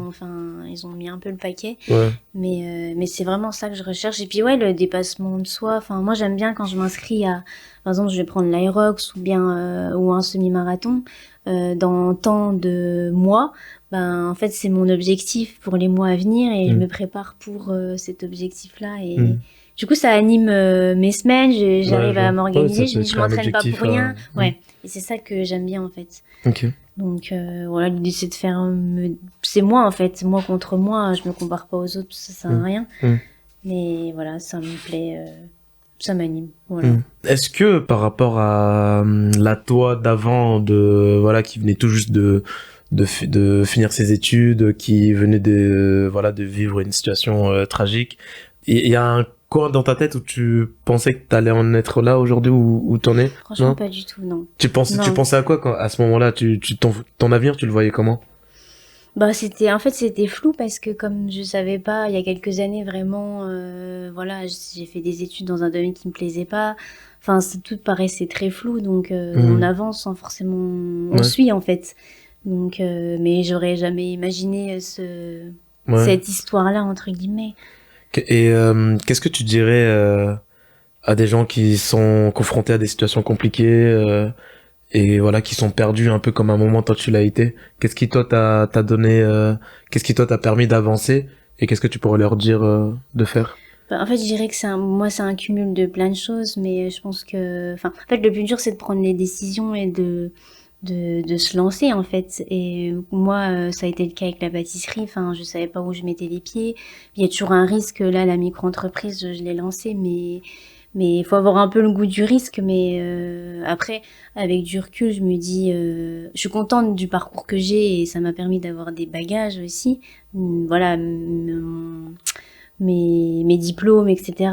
ils ont mis un peu le paquet. Ouais. Mais c'est vraiment ça que je recherche. Et puis ouais, le dépassement de soi. Enfin, moi j'aime bien quand je m'inscris à, par exemple, je vais prendre l'Aerox ou bien ou un semi-marathon dans tant de mois. Ben en fait c'est mon objectif pour les mois à venir et je Hmm. me prépare pour cet objectif-là et Hmm. du coup ça anime mes semaines. Ouais, J'arrive je à vois. Ouais, m'organiser. ça Je te me dis je crée un m'entraîne pas pour objectif. rien. Hmm. Ouais. Et c'est ça que j'aime bien en fait. Ok. Donc voilà, l'idée c'est de faire c'est moi en fait, moi contre moi, je me compare pas aux autres, ça sert à Hmm. rien. Hmm. Mais voilà, ça me plaît, ça m'anime, voilà. Hmm. Est-ce que par rapport à la toi d'avant, voilà, qui venait tout juste de finir ses études, qui venait voilà, de vivre une situation tragique, il y a un coin dans ta tête où tu pensais que t'allais en être là aujourd'hui où t'en es? Franchement Non? pas du tout, non. Tu Non. pensais à quoi à ce moment-là? Ton avenir, tu le voyais comment? Bah c'était flou parce que comme je savais pas il y a quelques années vraiment voilà, j'ai fait des études dans un domaine qui me plaisait pas. Enfin, tout paraissait très flou donc on Hmm. avance sans forcément on Ouais. suit en fait. Donc mais j'aurais jamais imaginé Ouais. cette histoire-là entre guillemets. Et qu'est-ce que tu dirais à des gens qui sont confrontés à des situations compliquées et voilà, qui sont perdus un peu comme un moment toi tu l'as été? Qu'est-ce qui toi t'a donné qu'est-ce qui toi t'a permis d'avancer et qu'est-ce que tu pourrais leur dire de faire? Bah, en fait, je dirais que moi, c'est un cumul de plein de choses, mais je pense que, enfin, en fait, le plus dur, c'est de prendre les décisions et de se lancer, en fait. Et moi, ça a été le cas avec la pâtisserie. Enfin, je savais pas où je mettais les pieds. Il y a toujours un risque. Là, la micro-entreprise, je l'ai lancée, mais il faut avoir un peu le goût du risque. Mais après, avec du recul, je me dis, je suis contente du parcours que j'ai et ça m'a permis d'avoir des bagages aussi. Voilà, mes diplômes, etc.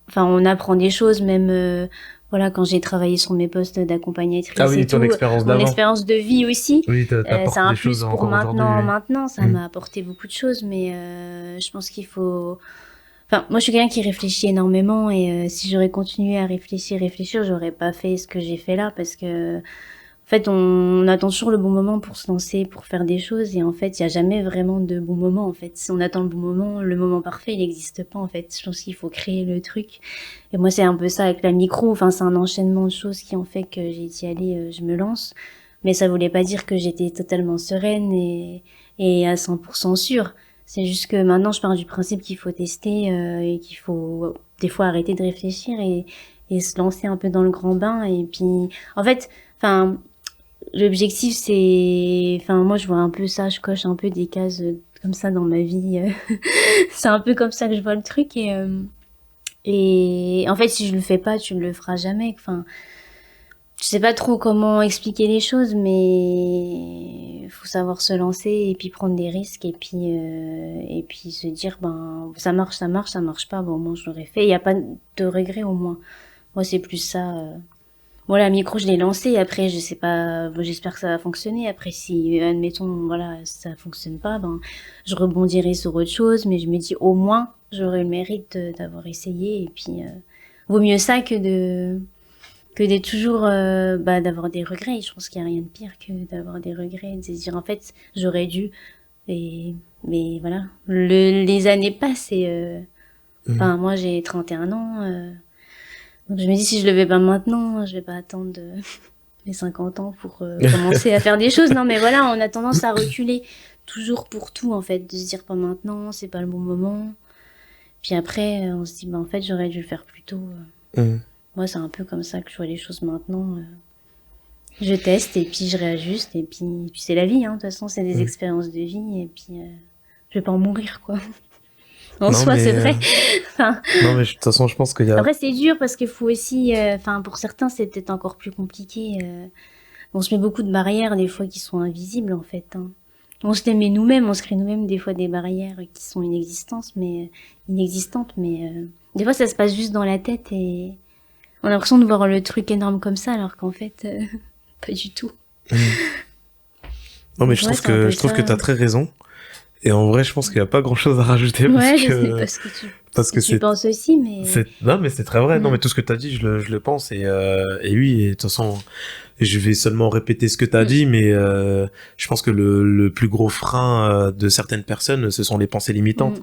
Enfin, on apprend des choses, même voilà, quand j'ai travaillé sur mes postes Ah d'accompagnatrice et oui, ton tout, expérience mon d'avant. expérience de vie aussi, Oui, c'est t'apportes un des choses plus pour encore aujourd'hui. maintenant. Oui. Maintenant, ça Mm. m'a apporté beaucoup de choses, mais je pense qu'il faut. Enfin, moi, je suis quelqu'un qui réfléchit énormément et si j'aurais continué à réfléchir, j'aurais pas fait ce que j'ai fait là parce que en fait, on attend toujours le bon moment pour se lancer, pour faire des choses, et en fait, il y a jamais vraiment de bon moment, en fait. Si on attend le moment parfait, il n'existe pas, en fait. Je pense qu'il faut créer le truc. Et moi, c'est un peu ça avec la micro. Enfin, c'est un enchaînement de choses qui ont fait que j'ai dit, allez, je me lance. Mais ça voulait pas dire que j'étais totalement sereine et à 100% sûre. C'est juste que maintenant, je pars du principe qu'il faut tester et qu'il faut des fois arrêter de réfléchir et se lancer un peu dans le grand bain. Et puis, en fait, enfin, l'objectif, c'est, enfin, moi, je vois un peu ça, je coche un peu des cases comme ça dans ma vie. C'est un peu comme ça que je vois le truc et en fait, si je le fais pas, tu le feras jamais. Enfin, je sais pas trop comment expliquer les choses, mais faut savoir se lancer et puis prendre des risques et puis se dire ben ça marche pas, bon au moins je l'aurais fait. Il y a pas de regret au moins. Moi, c'est plus ça. Moi, la micro, je l'ai lancée. Après, je sais pas, bon, j'espère que ça va fonctionner. Après, si, admettons, voilà, ça fonctionne pas, ben, je rebondirai sur autre chose. Mais je me dis, au moins, j'aurai le mérite d'avoir essayé. Et puis, vaut mieux ça que d'être toujours, bah, d'avoir des regrets. Je pense qu'il y a rien de pire que d'avoir des regrets. De se dire, en fait, j'aurais dû. Mais voilà. Les années passent et, Mm. enfin, moi, j'ai 31 ans, donc je me dis si je le fais pas maintenant, je vais pas attendre mes 50 ans pour commencer à faire des choses. Non mais voilà, on a tendance à reculer toujours pour tout en fait, de se dire pas maintenant, c'est pas le bon moment. Puis après, on se dit bah en fait j'aurais dû le faire plus tôt. Mm. Moi c'est un peu comme ça que je vois les choses maintenant. Je teste et puis je réajuste et puis c'est la vie. Hein. De toute façon c'est des Mm. expériences de vie et puis je vais pas en mourir quoi. En Non soi c'est mais vrai. Enfin, non mais de toute façon je pense qu'il y a après, c'est dur parce qu'il faut aussi, enfin, pour certains, c'est peut-être encore plus compliqué. On se met beaucoup de barrières, des fois, qui sont invisibles, en fait. Hein. On se les met nous-mêmes, on se crée nous-mêmes, des fois, des barrières qui sont inexistantes, mais des fois, ça se passe juste dans la tête et on a l'impression de voir le truc énorme comme ça, alors qu'en fait, pas du tout. Mm. Non mais Donc, ouais, c'est un peu je trouve que ça. t'as très raison et en vrai je pense qu'il y a pas grand chose à rajouter Ouais, je sais pas ce que tu parce que Tu penses aussi, mais... non, mais c'est très vrai. Non, mais tout ce que t'as dit, je le pense. Et oui, et de toute façon, je vais seulement répéter ce que t'as dit, mais je pense que le plus gros frein de certaines personnes, ce sont les pensées limitantes.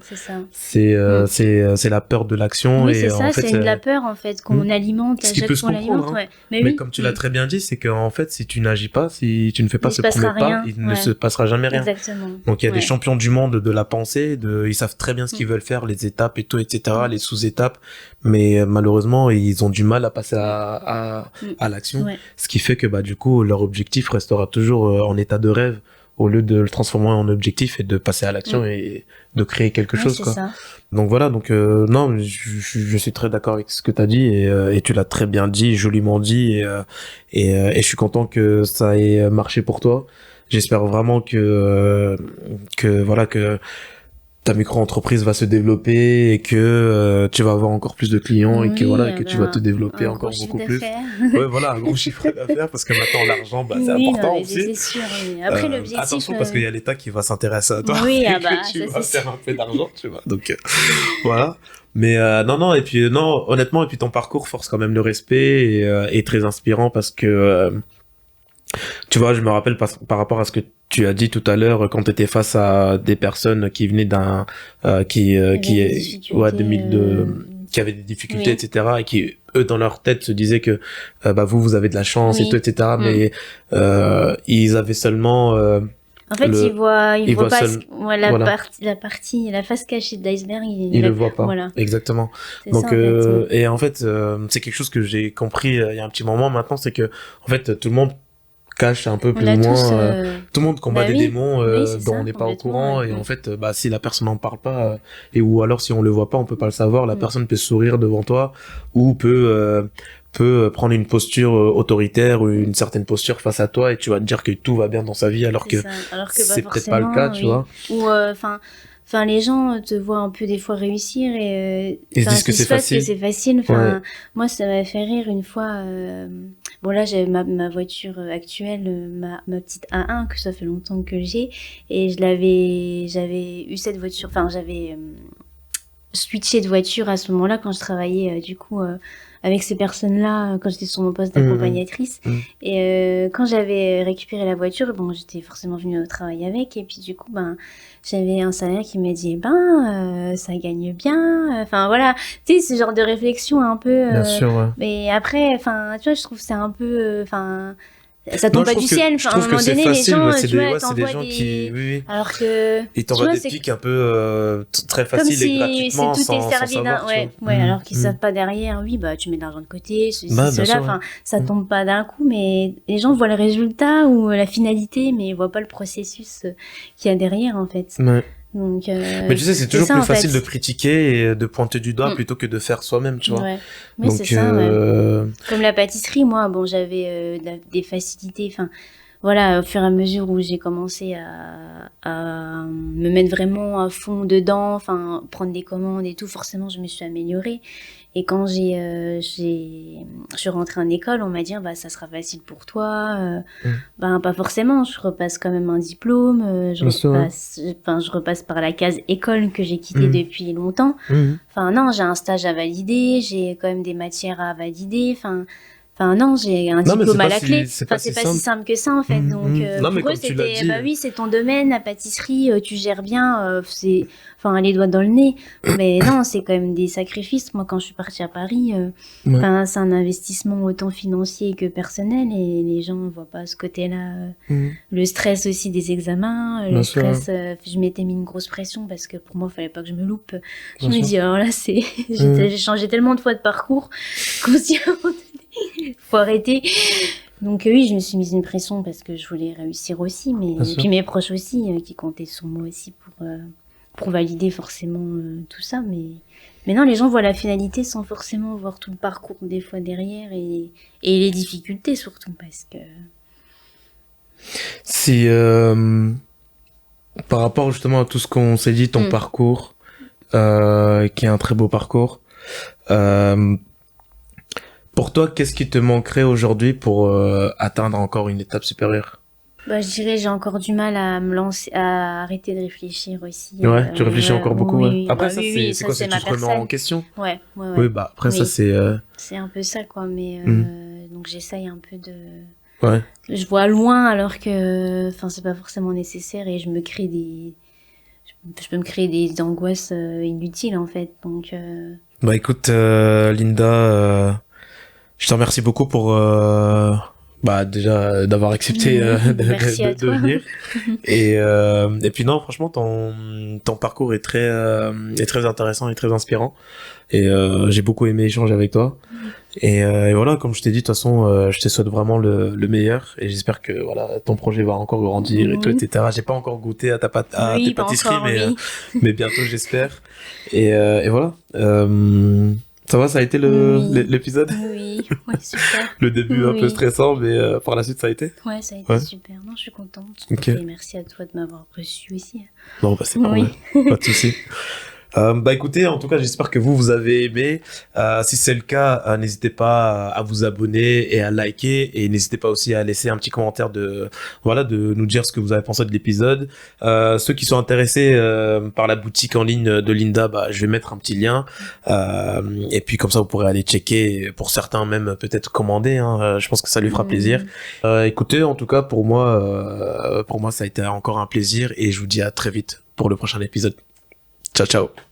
C'est ça. C'est la peur de l'action. Oui, et c'est en ça, fait, c'est de la peur, en fait, qu'on alimente, ce à qui chaque peut se fois on l'alimente, comprendre, hein. ouais. Mais Mais oui. comme tu l'as très bien dit, c'est qu'en fait, si tu n'agis pas, si tu ne fais pas Il ce se passera premier pas, rien, il ne se passera jamais rien. Exactement. Donc il y a des Ouais. champions du monde de la pensée, ils savent très bien ce qu'ils veulent faire, les étapes et tout, etc., les sous-étapes, mais malheureusement ils ont du mal à passer à l'action, Ouais. ce qui fait que bah du coup leur objectif restera toujours en état de rêve au lieu de le transformer en objectif et de passer à l'action et de créer quelque Ouais, chose, c'est quoi. ça. Donc voilà, donc non, je suis très d'accord avec ce que t'as dit et tu l'as très bien dit, joliment dit et je suis content que ça ait marché pour toi. J'espère vraiment que voilà que ta micro-entreprise va se développer et que tu vas avoir encore plus de clients et que Oui, voilà que tu vas te développer un encore gros beaucoup chiffre plus. d'affaires. Ouais, voilà, un gros chiffre d'affaires parce que maintenant l'argent bah c'est Oui, non, important mais aussi. c'est sûr. Oui. Après, l'objectif... Attention parce qu'il y a l'État qui va s'intéresser à toi Oui, et ah bah, que tu ça, vas c'est faire sûr. un peu d'argent, tu vois. Donc voilà. Mais non et puis non, honnêtement et puis ton parcours force quand même le respect et est très inspirant parce que tu vois, je me rappelle par rapport à ce que tu as dit tout à l'heure quand tu étais face à des personnes qui venaient d'un qui ouais qui avaient des difficultés, Oui. etc., et qui eux dans leur tête se disaient que bah vous avez de la chance et Oui. tout, etc., mais ils avaient seulement En fait, ils voient pas la face cachée de l'iceberg, il le voit pas. Voilà. Exactement. C'est Donc ça, en fait. et en fait c'est quelque chose que j'ai compris il y a un petit moment maintenant, c'est que en fait tout le monde cache un peu On plus ou a moins tous... tout le monde combat des démons c'est dont ça, on n'est pas au complètement, courant ouais. et en fait bah si la personne n'en parle pas et ou alors si on le voit pas on peut pas le savoir, la personne peut sourire devant toi ou peut prendre une posture autoritaire ou une certaine posture face à toi et tu vas te dire que tout va bien dans sa vie alors que c'est peut-être pas le cas, tu vois. Ou enfin les gens te voient un peu des fois réussir et ils se disent que c'est facile. Enfin moi ça m'a fait rire une fois bon là j'ai ma voiture actuelle, ma petite A1 que ça fait longtemps que j'ai et j'avais eu cette voiture, enfin j'avais switché de voiture à ce moment-là quand je travaillais du coup avec ces personnes-là quand j'étais sur mon poste d'accompagnatrice. Et quand j'avais récupéré la voiture, bon, j'étais forcément venue au travail avec, et puis du coup, ben, j'avais un salaire qui m'a dit, ça gagne bien, enfin voilà, tu sais, ce genre de réflexion un peu. Bien sûr, ouais. Mais après, enfin, tu vois, je trouve que c'est un peu, enfin. Ça tombe pas du ciel, je enfin, à un trouve que moment c'est donné, facile, les gens, c'est tu vois, des t'envoient gens qui, oui. Alors que, ils t'envoient des pics un peu très comme faciles et si gratuitement tout est sans servi savoir, ouais, alors qu'ils savent pas derrière, oui, bah, tu mets de l'argent de côté, ceci, Bah, bien cela, sûr, enfin, ça tombe pas d'un coup, mais les gens voient le résultat ou la finalité, mais ils voient pas le processus qu'il y a derrière, en fait. Ouais. Donc, mais tu sais, c'est toujours plus facile de critiquer et de pointer du doigt plutôt que de faire soi-même, tu vois. Ouais. Mais donc, c'est ça, ouais. Comme la pâtisserie, moi, bon, j'avais des facilités, enfin, voilà, au fur et à mesure où j'ai commencé à me mettre vraiment à fond dedans, enfin, prendre des commandes et tout, forcément, je me suis améliorée. Et quand je suis rentrée en école, on m'a dit, bah, ça sera facile pour toi. Ben, pas forcément, je repasse quand même un diplôme, je repasse par la case école que j'ai quittée depuis longtemps. Enfin, non, j'ai un stage à valider, j'ai quand même des matières à valider, enfin, non, j'ai un diplôme à la clé. C'est pas si simple que ça, en fait. Donc, pour eux, c'était, bah oui, c'est ton domaine, la pâtisserie, tu gères bien, enfin, les doigts dans le nez. Mais non, c'est quand même des sacrifices. Moi, quand je suis partie à Paris, enfin, c'est un investissement autant financier que personnel et les gens ne voient pas ce côté-là. Le stress aussi des examens, le stress, je m'étais mis une grosse pression parce que pour moi, il fallait pas que je me loupe. Je me dis, alors là, j'ai changé tellement de fois de parcours consciemment. Faut arrêter. Donc oui, je me suis mise une pression parce que je voulais réussir aussi, mais et puis mes proches aussi qui comptaient sur moi aussi pour valider forcément tout ça. Mais non, les gens voient la finalité sans forcément voir tout le parcours des fois derrière et les difficultés surtout parce que. Si par rapport justement à tout ce qu'on s'est dit, ton parcours, qui est un très beau parcours. Pour toi, qu'est-ce qui te manquerait aujourd'hui pour atteindre encore une étape supérieure? Bah, je dirais, j'ai encore du mal à me lancer, à arrêter de réfléchir aussi. Ouais, tu réfléchis Ouais, encore beaucoup, oui, ouais. oui, Après, bah ça, oui, c'est oui, c'est ça quoi? C'est c'est que tu ma te remets en personne. question? Ouais, ouais, Oui, ouais. bah, après, ça, Oui, c'est... c'est un peu ça, quoi. Mais hmm, donc j'essaye un peu de. ouais. Je vois loin alors que, enfin, c'est pas forcément nécessaire et je peux me créer des angoisses inutiles en fait. Donc, Bah, écoute, Linda, je te remercie beaucoup pour... bah, déjà, d'avoir accepté merci à de toi. venir. Et puis non, franchement, ton parcours est très intéressant et très inspirant. Et j'ai beaucoup aimé échanger avec toi. Et voilà, comme je t'ai dit, de toute façon, je te souhaite vraiment le meilleur. Et j'espère que voilà, ton projet va encore grandir et tout, Oui, etc. J'ai pas encore goûté à tes oui, pas pâtisseries, encore, oui. mais bientôt, j'espère. Et voilà. Ça va, ça a été Oui, l'épisode? oui, ouais, super. Le début un peu Oui, stressant, mais par la suite, ça a été? ouais, ça a été Ouais. super. Non, je suis contente. Ok. Et merci à toi de m'avoir reçu aussi. Non, bah c'est normal. Oui. Pas de souci. Bah écoutez, en tout cas, j'espère que vous avez aimé. Si c'est le cas, n'hésitez pas à vous abonner et à liker, et n'hésitez pas aussi à laisser un petit commentaire de nous dire ce que vous avez pensé de l'épisode. Ceux qui sont intéressés par la boutique en ligne de Linda, bah je vais mettre un petit lien, et puis comme ça vous pourrez aller checker. Pour certains même peut-être commander. Hein, je pense que ça lui fera plaisir. Mm. Écoutez, en tout cas pour moi ça a été encore un plaisir, et je vous dis à très vite pour le prochain épisode. Ciao ciao.